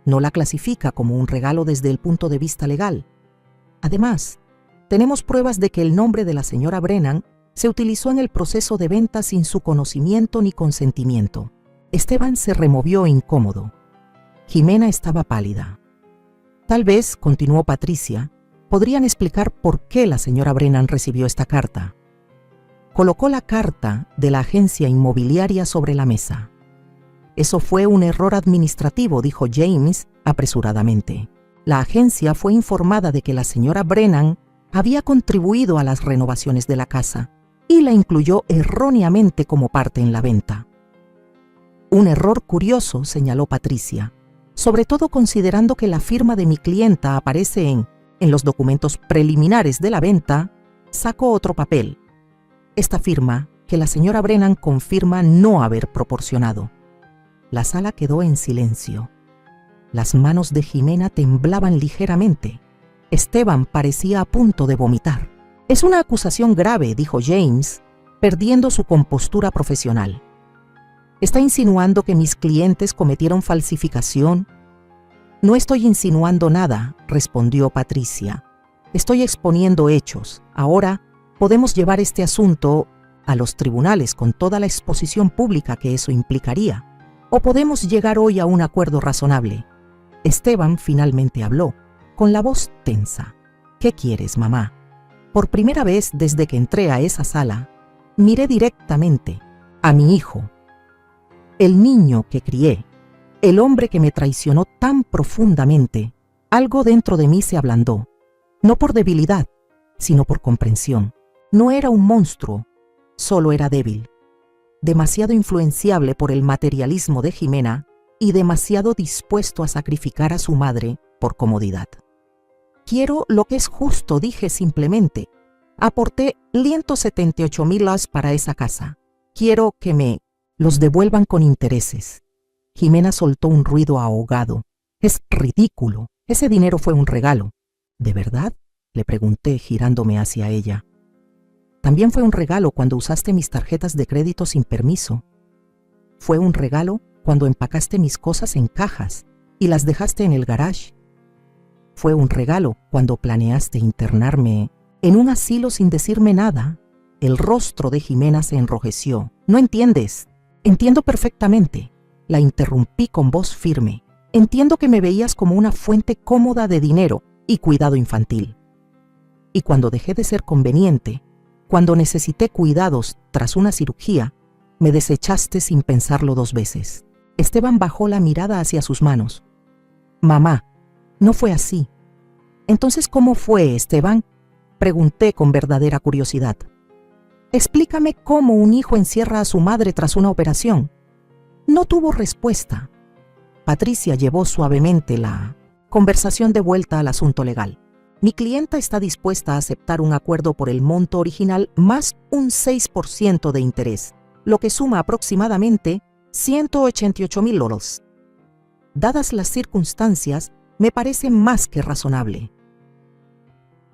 No la clasifica como un regalo desde el punto de vista legal. Además, tenemos pruebas de que el nombre de la señora Brennan se utilizó en el proceso de venta sin su conocimiento ni consentimiento». Esteban se removió incómodo. Jimena estaba pálida. «Tal vez», continuó Patricia, «podrían explicar por qué la señora Brennan recibió esta carta». Colocó la carta de la agencia inmobiliaria sobre la mesa. «Eso fue un error administrativo», dijo James apresuradamente. «La agencia fue informada de que la señora Brennan había contribuido a las renovaciones de la casa y la incluyó erróneamente como parte en la venta». «Un error curioso», señaló Patricia, «sobre todo considerando que la firma de mi clienta aparece en los documentos preliminares de la venta». Sacó otro papel. «Esta firma que la señora Brennan confirma no haber proporcionado». La sala quedó en silencio. Las manos de Jimena temblaban ligeramente. Esteban parecía a punto de vomitar. «Es una acusación grave», dijo James, perdiendo su compostura profesional. «¿Está insinuando que mis clientes cometieron falsificación?» «No estoy insinuando nada», respondió Patricia. «Estoy exponiendo hechos. Ahora podemos llevar este asunto a los tribunales con toda la exposición pública que eso implicaría. O podemos llegar hoy a un acuerdo razonable». Esteban finalmente habló, con la voz tensa. «¿Qué quieres, mamá?» Por primera vez desde que entré a esa sala, miré directamente a mi hijo. El niño que crié, el hombre que me traicionó tan profundamente. Algo dentro de mí se ablandó, no por debilidad, sino por comprensión. No era un monstruo, solo era débil, demasiado influenciable por el materialismo de Jimena y demasiado dispuesto a sacrificar a su madre por comodidad. «Quiero lo que es justo», dije simplemente. «Aporté 178,000 $, para esa casa. Quiero que me los devuelvan con intereses». Jimena soltó un ruido ahogado. «Es ridículo. Ese dinero fue un regalo». «¿De verdad?», le pregunté girándome hacia ella. «También fue un regalo cuando usaste mis tarjetas de crédito sin permiso. Fue un regalo cuando empacaste mis cosas en cajas y las dejaste en el garage. Fue un regalo cuando planeaste internarme en un asilo sin decirme nada». El rostro de Jimena se enrojeció. «No entiendes». «Entiendo perfectamente», la interrumpí con voz firme. «Entiendo que me veías como una fuente cómoda de dinero y cuidado infantil. Y cuando dejé de ser conveniente, cuando necesité cuidados tras una cirugía, Me desechaste sin pensarlo 2 veces. Esteban bajó la mirada hacia sus manos. Mamá, no fue así. Entonces, ¿cómo fue, Esteban? Pregunté con verdadera curiosidad. Explícame cómo un hijo encierra a su madre tras una operación. No tuvo respuesta. Patricia llevó suavemente la conversación de vuelta al asunto legal. Mi clienta está dispuesta a aceptar un acuerdo por el monto original más un 6% de interés, lo que suma aproximadamente $188,000. Dadas las circunstancias, me parece más que razonable.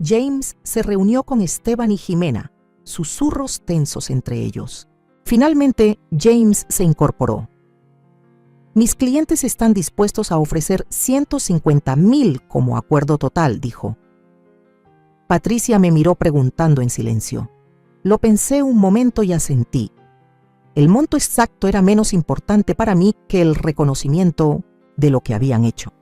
James se reunió con Esteban y Jimena, susurros tensos entre ellos. Finalmente, James se incorporó. Mis clientes están dispuestos a ofrecer $150,000 como acuerdo total, dijo. Patricia me miró preguntando en silencio. Lo pensé un momento y asentí. El monto exacto era menos importante para mí que el reconocimiento de lo que habían hecho.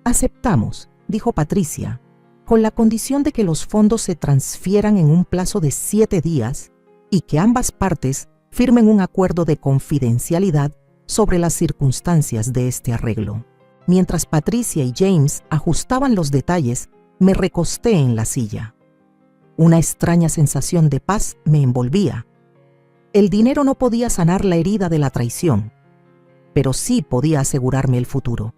Aceptamos, dijo Patricia, con la condición de que los fondos se transfieran en un plazo de 7 días y que ambas partes firmen un acuerdo de confidencialidad sobre las circunstancias de este arreglo. Mientras Patricia y James ajustaban los detalles, me recosté en la silla. Una extraña sensación de paz me envolvía. El dinero no podía sanar la herida de la traición, pero sí podía asegurarme el futuro.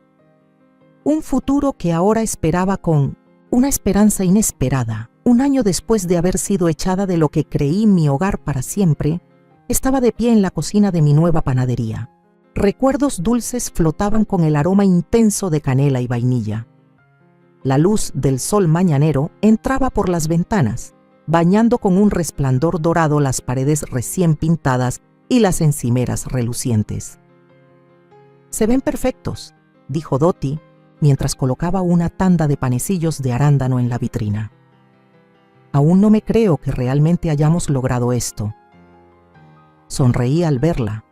Un futuro que ahora esperaba con una esperanza inesperada. 1 año después de haber sido echada de lo que creí mi hogar para siempre, estaba de pie en la cocina de mi nueva panadería. Recuerdos dulces flotaban con el aroma intenso de canela y vainilla. La luz del sol mañanero entraba por las ventanas, bañando con un resplandor dorado las paredes recién pintadas y las encimeras relucientes. «Se ven perfectos», dijo Dottie, mientras colocaba una tanda de panecillos de arándano en la vitrina. «Aún no me creo que realmente hayamos logrado esto». Sonreí al verla,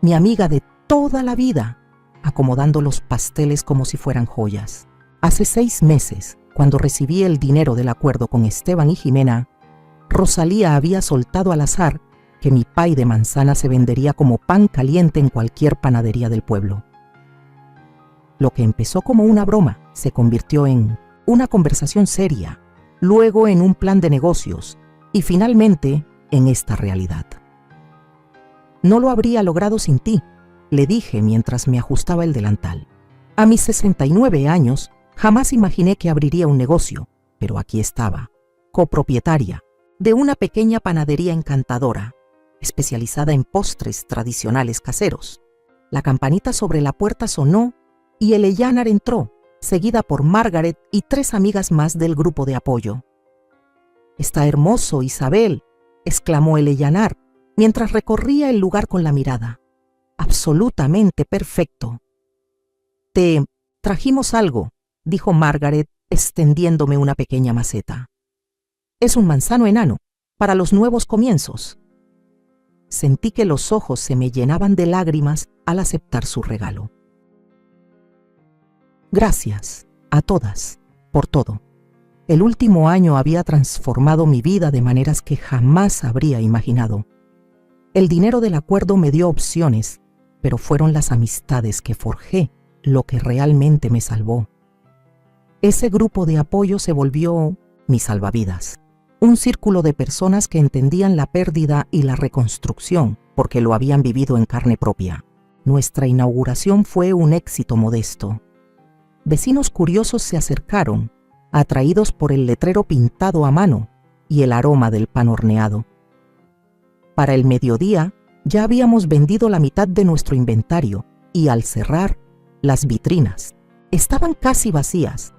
mi amiga de toda la vida, acomodando los pasteles como si fueran joyas. Hace 6 meses, cuando recibí el dinero del acuerdo con Esteban y Jimena, Rosalía había soltado al azar que mi pay de manzana se vendería como pan caliente en cualquier panadería del pueblo. Lo que empezó como una broma se convirtió en una conversación seria, luego en un plan de negocios y finalmente en esta realidad. «No lo habría logrado sin ti», le dije mientras me ajustaba el delantal. A mis 69 años, jamás imaginé que abriría un negocio, pero aquí estaba, copropietaria de una pequeña panadería encantadora, especializada en postres tradicionales caseros. La campanita sobre la puerta sonó y Eleyanar entró, seguida por Margaret y 3 amigas más del grupo de apoyo. «Está hermoso, Isabel», exclamó Eleyanar, mientras recorría el lugar con la mirada. «Absolutamente perfecto». «Te trajimos algo», dijo Margaret, extendiéndome una pequeña maceta. «Es un manzano enano, para los nuevos comienzos». Sentí que los ojos se me llenaban de lágrimas al aceptar su regalo. Gracias a todas por todo. El último año había transformado mi vida de maneras que jamás habría imaginado. El dinero del acuerdo me dio opciones, pero fueron las amistades que forjé lo que realmente me salvó. Ese grupo de apoyo se volvió mi salvavidas. Un círculo de personas que entendían la pérdida y la reconstrucción porque lo habían vivido en carne propia. Nuestra inauguración fue un éxito modesto. Vecinos curiosos se acercaron, atraídos por el letrero pintado a mano y el aroma del pan horneado. Para el mediodía ya habíamos vendido la mitad de nuestro inventario y al cerrar, las vitrinas estaban casi vacías.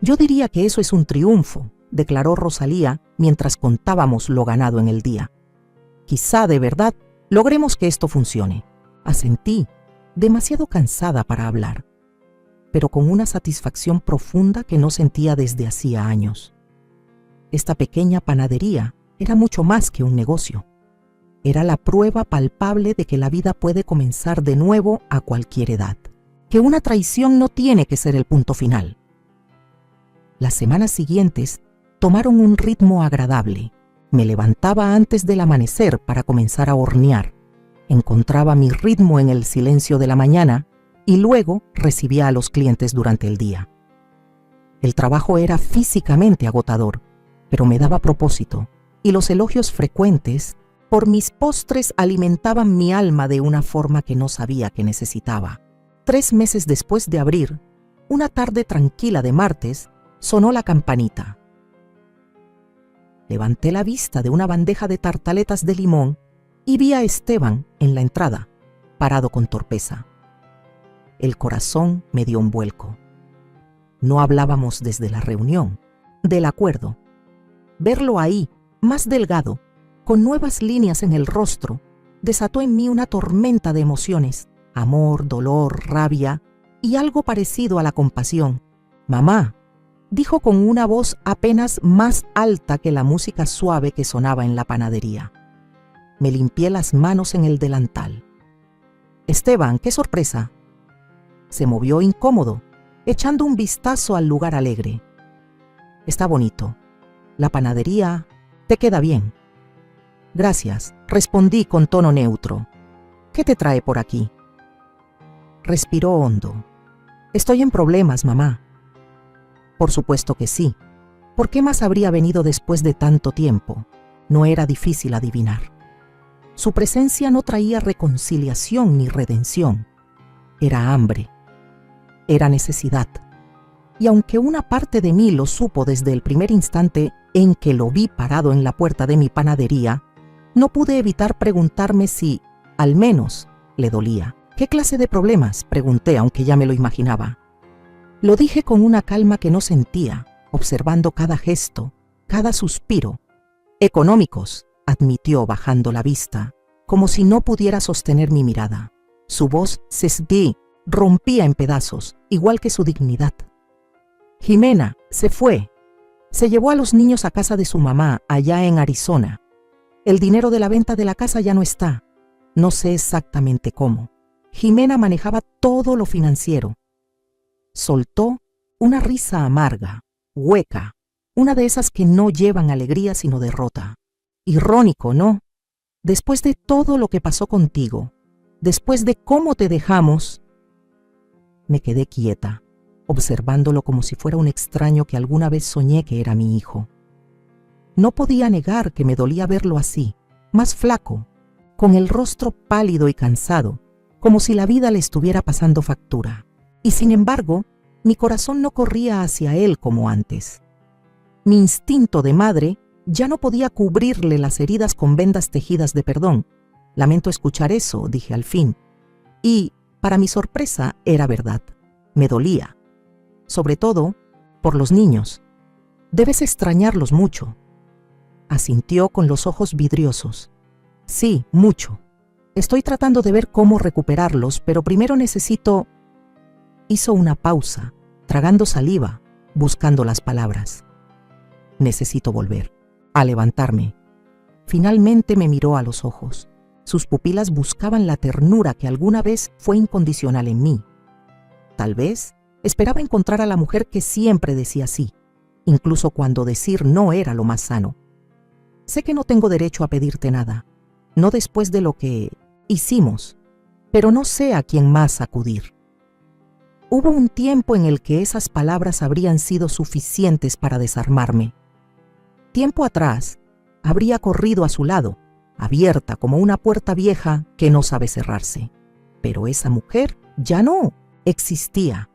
«Yo diría que eso es un triunfo», declaró Rosalía mientras contábamos lo ganado en el día. «Quizá de verdad logremos que esto funcione». Asentí, demasiado cansada para hablar, pero con una satisfacción profunda que no sentía desde hacía años. Esta pequeña panadería era mucho más que un negocio. Era la prueba palpable de que la vida puede comenzar de nuevo a cualquier edad, que una traición no tiene que ser el punto final. Las semanas siguientes tomaron un ritmo agradable. Me levantaba antes del amanecer para comenzar a hornear. Encontraba mi ritmo en el silencio de la mañana y luego recibía a los clientes durante el día. El trabajo era físicamente agotador, pero me daba propósito, y los elogios frecuentes por mis postres alimentaban mi alma de una forma que no sabía que necesitaba. 3 meses después de abrir, una tarde tranquila de martes, sonó la campanita. Levanté la vista de una bandeja de tartaletas de limón y vi a Esteban en la entrada, parado con torpeza. El corazón me dio un vuelco. No hablábamos desde la reunión, del acuerdo. Verlo ahí, más delgado, con nuevas líneas en el rostro, desató en mí una tormenta de emociones, amor, dolor, rabia y algo parecido a la compasión. «Mamá», dijo con una voz apenas más alta que la música suave que sonaba en la panadería. Me limpié las manos en el delantal. «Esteban, qué sorpresa». Se movió incómodo, echando un vistazo al lugar alegre. «Está bonito. La panadería te queda bien». «Gracias», respondí con tono neutro. «¿Qué te trae por aquí?» Respiró hondo. «Estoy en problemas, mamá». Por supuesto que sí. ¿Por qué más habría venido después de tanto tiempo? No era difícil adivinar. Su presencia no traía reconciliación ni redención. Era hambre. Era necesidad. Y aunque una parte de mí lo supo desde el primer instante en que lo vi parado en la puerta de mi panadería, no pude evitar preguntarme si, al menos, le dolía. «¿Qué clase de problemas?», pregunté, aunque ya me lo imaginaba. Lo dije con una calma que no sentía, observando cada gesto, cada suspiro. «Económicos», admitió bajando la vista, como si no pudiera sostener mi mirada. Su voz se rompía en pedazos, igual que su dignidad. «Jimena se fue. Se llevó a los niños a casa de su mamá, allá en Arizona. El dinero de la venta de la casa ya no está. No sé exactamente cómo. Jimena manejaba todo lo financiero». Soltó una risa amarga, hueca, una de esas que no llevan alegría sino derrota. «Irónico, ¿no? Después de todo lo que pasó contigo, después de cómo te dejamos». Me quedé quieta, observándolo como si fuera un extraño que alguna vez soñé que era mi hijo. No podía negar que me dolía verlo así, más flaco, con el rostro pálido y cansado, como si la vida le estuviera pasando factura. Y sin embargo, mi corazón no corría hacia él como antes. Mi instinto de madre ya no podía cubrirle las heridas con vendas tejidas de perdón. «Lamento escuchar eso», dije al fin. Y, para mi sorpresa, era verdad. Me dolía. Sobre todo, por los niños. «Debes extrañarlos mucho». Asintió con los ojos vidriosos. «Sí, mucho. Estoy tratando de ver cómo recuperarlos, pero primero necesito...». Hizo una pausa, tragando saliva, buscando las palabras. «Necesito volver, a levantarme». Finalmente me miró a los ojos. Sus pupilas buscaban la ternura que alguna vez fue incondicional en mí. Tal vez esperaba encontrar a la mujer que siempre decía sí, incluso cuando decir no era lo más sano. «Sé que no tengo derecho a pedirte nada, no después de lo que hicimos, pero no sé a quién más acudir». Hubo un tiempo en el que esas palabras habrían sido suficientes para desarmarme. Tiempo atrás, habría corrido a su lado, abierta como una puerta vieja que no sabe cerrarse. Pero esa mujer ya no existía.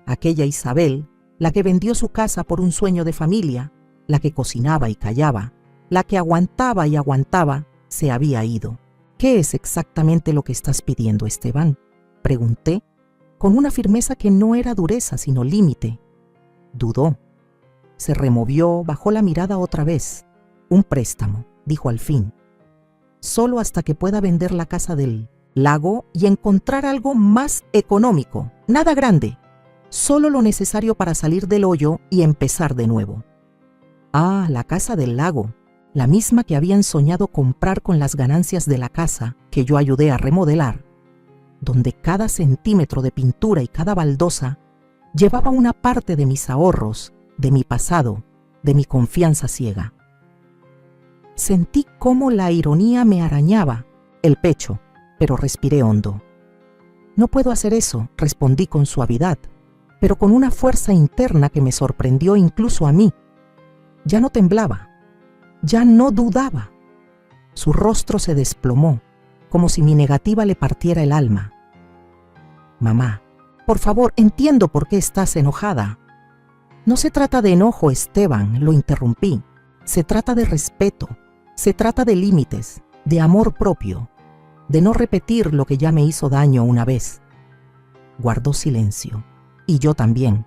Aquella Isabel, la que vendió su casa por un sueño de familia, la que cocinaba y callaba, la que aguantaba y aguantaba, se había ido. «¿Qué es exactamente lo que estás pidiendo, Esteban?», pregunté, con una firmeza que no era dureza sino límite. Dudó. Se removió, bajó la mirada otra vez. «Un préstamo», dijo al fin. «Solo hasta que pueda vender la casa del lago y encontrar algo más económico. Nada grande. Solo lo necesario para salir del hoyo y empezar de nuevo». Ah, la casa del lago, la misma que habían soñado comprar con las ganancias de la casa que yo ayudé a remodelar, donde cada centímetro de pintura y cada baldosa llevaba una parte de mis ahorros, de mi pasado, de mi confianza ciega. Sentí cómo la ironía me arañaba el pecho, pero respiré hondo. No puedo hacer eso, respondí con suavidad, pero con una fuerza interna que me sorprendió incluso a mí. Ya no temblaba, ya no dudaba. Su rostro se desplomó, como si mi negativa le partiera el alma. Mamá, por favor, entiendo por qué estás enojada. No se trata de enojo, Esteban, lo interrumpí. Se trata de respeto, se trata de límites, de amor propio, de no repetir lo que ya me hizo daño una vez. Guardó silencio, y yo también,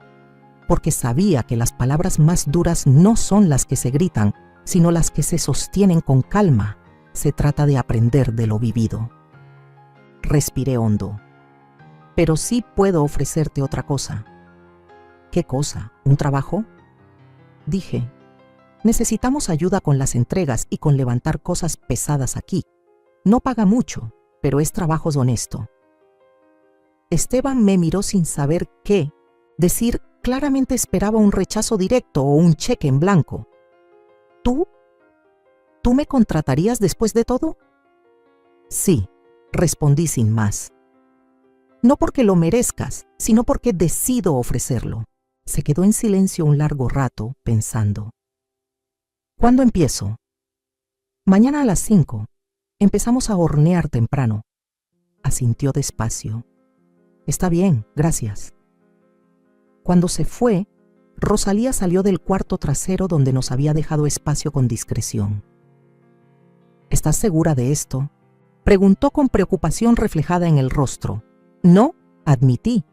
porque sabía que las palabras más duras no son las que se gritan, sino las que se sostienen con calma. Se trata de aprender de lo vivido. Respiré hondo. Pero sí puedo ofrecerte otra cosa. ¿Qué cosa? ¿Un trabajo? Dije. Necesitamos ayuda con las entregas y con levantar cosas pesadas aquí. No paga mucho, pero es trabajo honesto. Esteban me miró sin saber qué decir. Claramente esperaba un rechazo directo o un cheque en blanco. ¿Tú? ¿Tú me contratarías después de todo? Sí, respondí sin más. No porque lo merezcas, sino porque decido ofrecerlo. Se quedó en silencio un largo rato, pensando. ¿Cuándo empiezo? Mañana a las 5. Empezamos a hornear temprano. Asintió despacio. Está bien, gracias. Cuando se fue, Rosalía salió del cuarto trasero donde nos había dejado espacio con discreción. ¿Estás segura de esto? Preguntó con preocupación reflejada en el rostro. No, admití,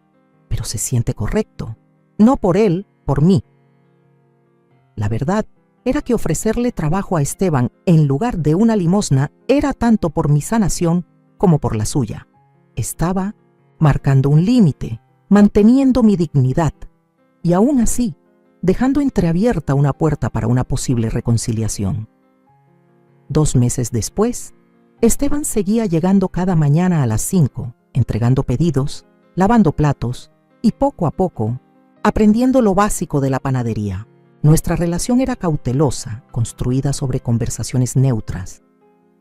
pero se siente correcto. No por él, por mí. La verdad era que ofrecerle trabajo a Esteban en lugar de una limosna era tanto por mi sanación como por la suya. Estaba marcando un límite, manteniendo mi dignidad y aún así dejando entreabierta una puerta para una posible reconciliación. 2 meses después, Esteban seguía llegando cada mañana a las 5, entregando pedidos, lavando platos y poco a poco aprendiendo lo básico de la panadería. Nuestra relación era cautelosa, construida sobre conversaciones neutras.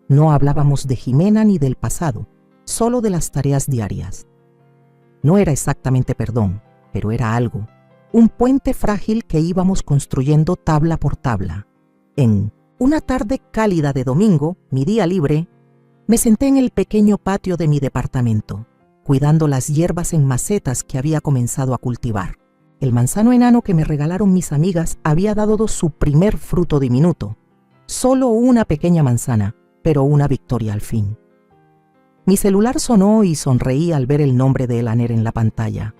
No hablábamos de Jimena ni del pasado, solo de las tareas diarias. No era exactamente perdón, pero era algo, un puente frágil que íbamos construyendo tabla por tabla. En una tarde cálida de domingo, mi día libre, me senté en el pequeño patio de mi departamento, cuidando las hierbas en macetas que había comenzado a cultivar. El manzano enano que me regalaron mis amigas había dado su primer fruto diminuto. Solo una pequeña manzana, pero una victoria al fin. Mi celular sonó y sonreí al ver el nombre de Elaner en la pantalla.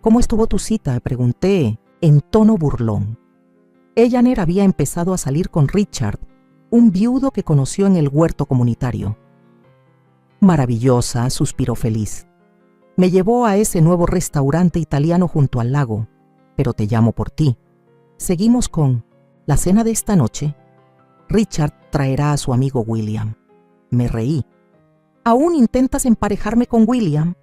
¿Cómo estuvo tu cita?, pregunté en tono burlón. Elaner había empezado a salir con Richard, un viudo que conoció en el huerto comunitario. Maravillosa, suspiró feliz. Me llevó a ese nuevo restaurante italiano junto al lago, pero te llamo por ti. Seguimos con la cena de esta noche. Richard traerá a su amigo William. Me reí. ¿Aún intentas emparejarme con William?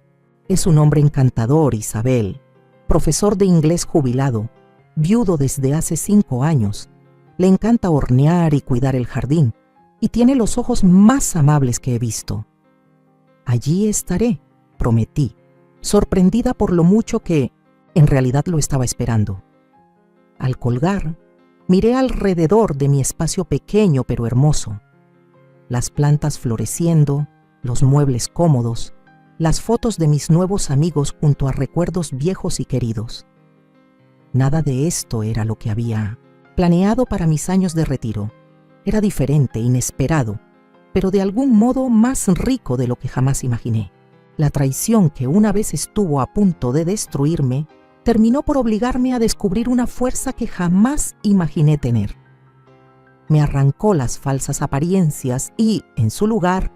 Es un hombre encantador, Isabel. Profesor de inglés jubilado, viudo desde hace 5 años. Le encanta hornear y cuidar el jardín, y tiene los ojos más amables que he visto. Allí estaré, prometí, sorprendida por lo mucho que, en realidad, lo estaba esperando. Al colgar, miré alrededor de mi espacio pequeño pero hermoso. Las plantas floreciendo, los muebles cómodos, las fotos de mis nuevos amigos junto a recuerdos viejos y queridos. Nada de esto era lo que había planeado para mis años de retiro. Era diferente, inesperado, pero de algún modo más rico de lo que jamás imaginé. La traición que una vez estuvo a punto de destruirme terminó por obligarme a descubrir una fuerza que jamás imaginé tener. Me arrancó las falsas apariencias y, en su lugar,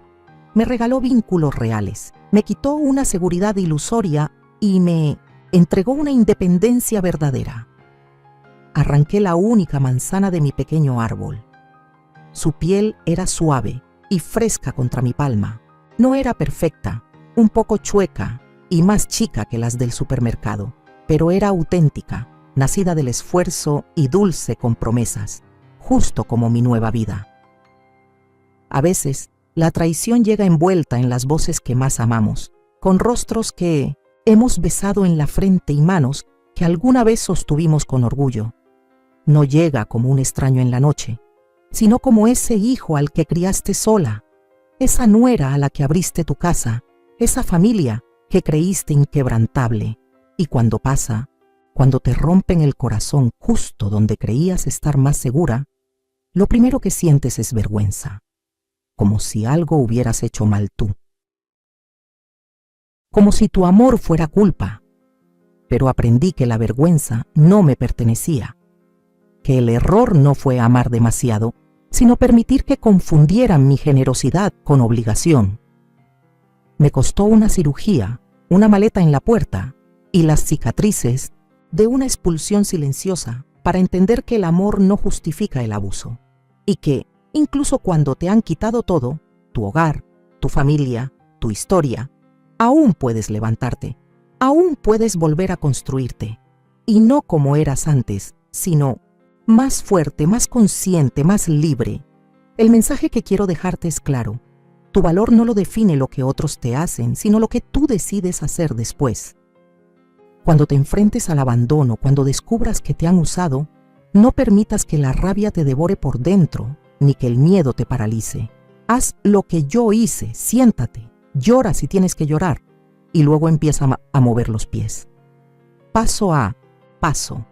me regaló vínculos reales. Me quitó una seguridad ilusoria y me entregó una independencia verdadera. Arranqué la única manzana de mi pequeño árbol. Su piel era suave y fresca contra mi palma. No era perfecta, un poco chueca y más chica que las del supermercado, pero era auténtica, nacida del esfuerzo y dulce con promesas, justo como mi nueva vida. A veces, la traición llega envuelta en las voces que más amamos, con rostros que hemos besado en la frente y manos que alguna vez sostuvimos con orgullo. No llega como un extraño en la noche, sino como ese hijo al que criaste sola, esa nuera a la que abriste tu casa, esa familia que creíste inquebrantable. Y cuando pasa, cuando te rompen el corazón justo donde creías estar más segura, lo primero que sientes es vergüenza, como si algo hubieras hecho mal tú. Como si tu amor fuera culpa. Pero aprendí que la vergüenza no me pertenecía, que el error no fue amar demasiado, sino permitir que confundieran mi generosidad con obligación. Me costó una cirugía, una maleta en la puerta y las cicatrices de una expulsión silenciosa para entender que el amor no justifica el abuso y que, incluso cuando te han quitado todo, tu hogar, tu familia, tu historia, aún puedes levantarte, aún puedes volver a construirte, y no como eras antes, sino más fuerte, más consciente, más libre. El mensaje que quiero dejarte es claro. Tu valor no lo define lo que otros te hacen, sino lo que tú decides hacer después. Cuando te enfrentes al abandono, cuando descubras que te han usado, no permitas que la rabia te devore por dentro, ni que el miedo te paralice. Haz lo que yo hice, siéntate, llora si tienes que llorar, y luego empieza a mover los pies. Paso a paso.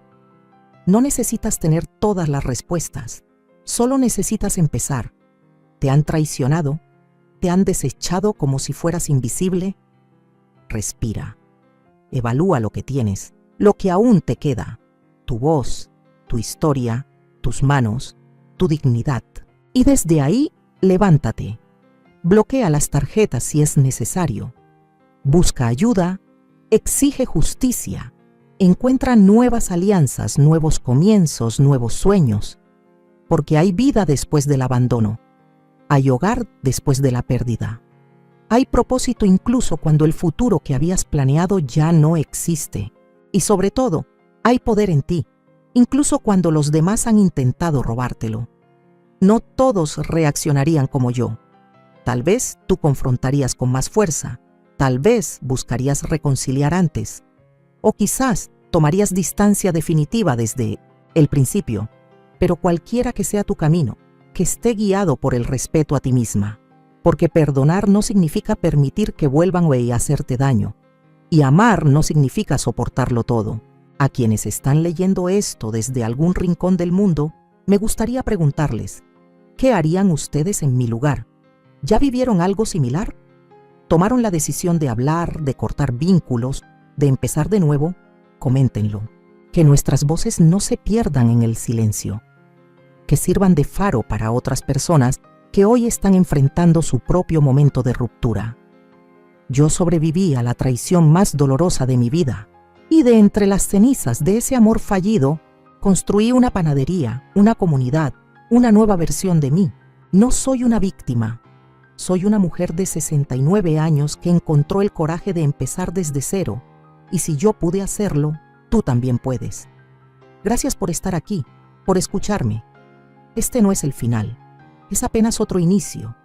No necesitas tener todas las respuestas, solo necesitas empezar. ¿Te han traicionado? ¿Te han desechado como si fueras invisible? Respira. Evalúa lo que tienes, lo que aún te queda, tu voz, tu historia, tus manos, tu dignidad. Y desde ahí, levántate. Bloquea las tarjetas si es necesario. Busca ayuda, exige justicia. Encuentra nuevas alianzas, nuevos comienzos, nuevos sueños. Porque hay vida después del abandono. Hay hogar después de la pérdida. Hay propósito incluso cuando el futuro que habías planeado ya no existe. Y sobre todo, hay poder en ti, incluso cuando los demás han intentado robártelo. No todos reaccionarían como yo. Tal vez tú confrontarías con más fuerza, tal vez buscarías reconciliar antes, o quizás tomarías distancia definitiva desde el principio, pero cualquiera que sea tu camino, que esté guiado por el respeto a ti misma, porque perdonar no significa permitir que vuelvan a hacerte daño, y amar no significa soportarlo todo. A quienes están leyendo esto desde algún rincón del mundo, me gustaría preguntarles, ¿qué harían ustedes en mi lugar? ¿Ya vivieron algo similar? ¿Tomaron la decisión de hablar, de cortar vínculos, de empezar de nuevo? Coméntenlo. Que nuestras voces no se pierdan en el silencio. Que sirvan de faro para otras personas que hoy están enfrentando su propio momento de ruptura. Yo sobreviví a la traición más dolorosa de mi vida y de entre las cenizas de ese amor fallido, construí una panadería, una comunidad, una nueva versión de mí. No soy una víctima. Soy una mujer de 69 años que encontró el coraje de empezar desde cero, y si yo pude hacerlo, tú también puedes. Gracias por estar aquí, por escucharme. Este no es el final, es apenas otro inicio.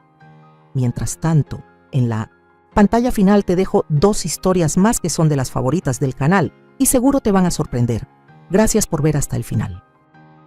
Mientras tanto, en la pantalla final te dejo 2 historias más que son de las favoritas del canal y seguro te van a sorprender. Gracias por ver hasta el final.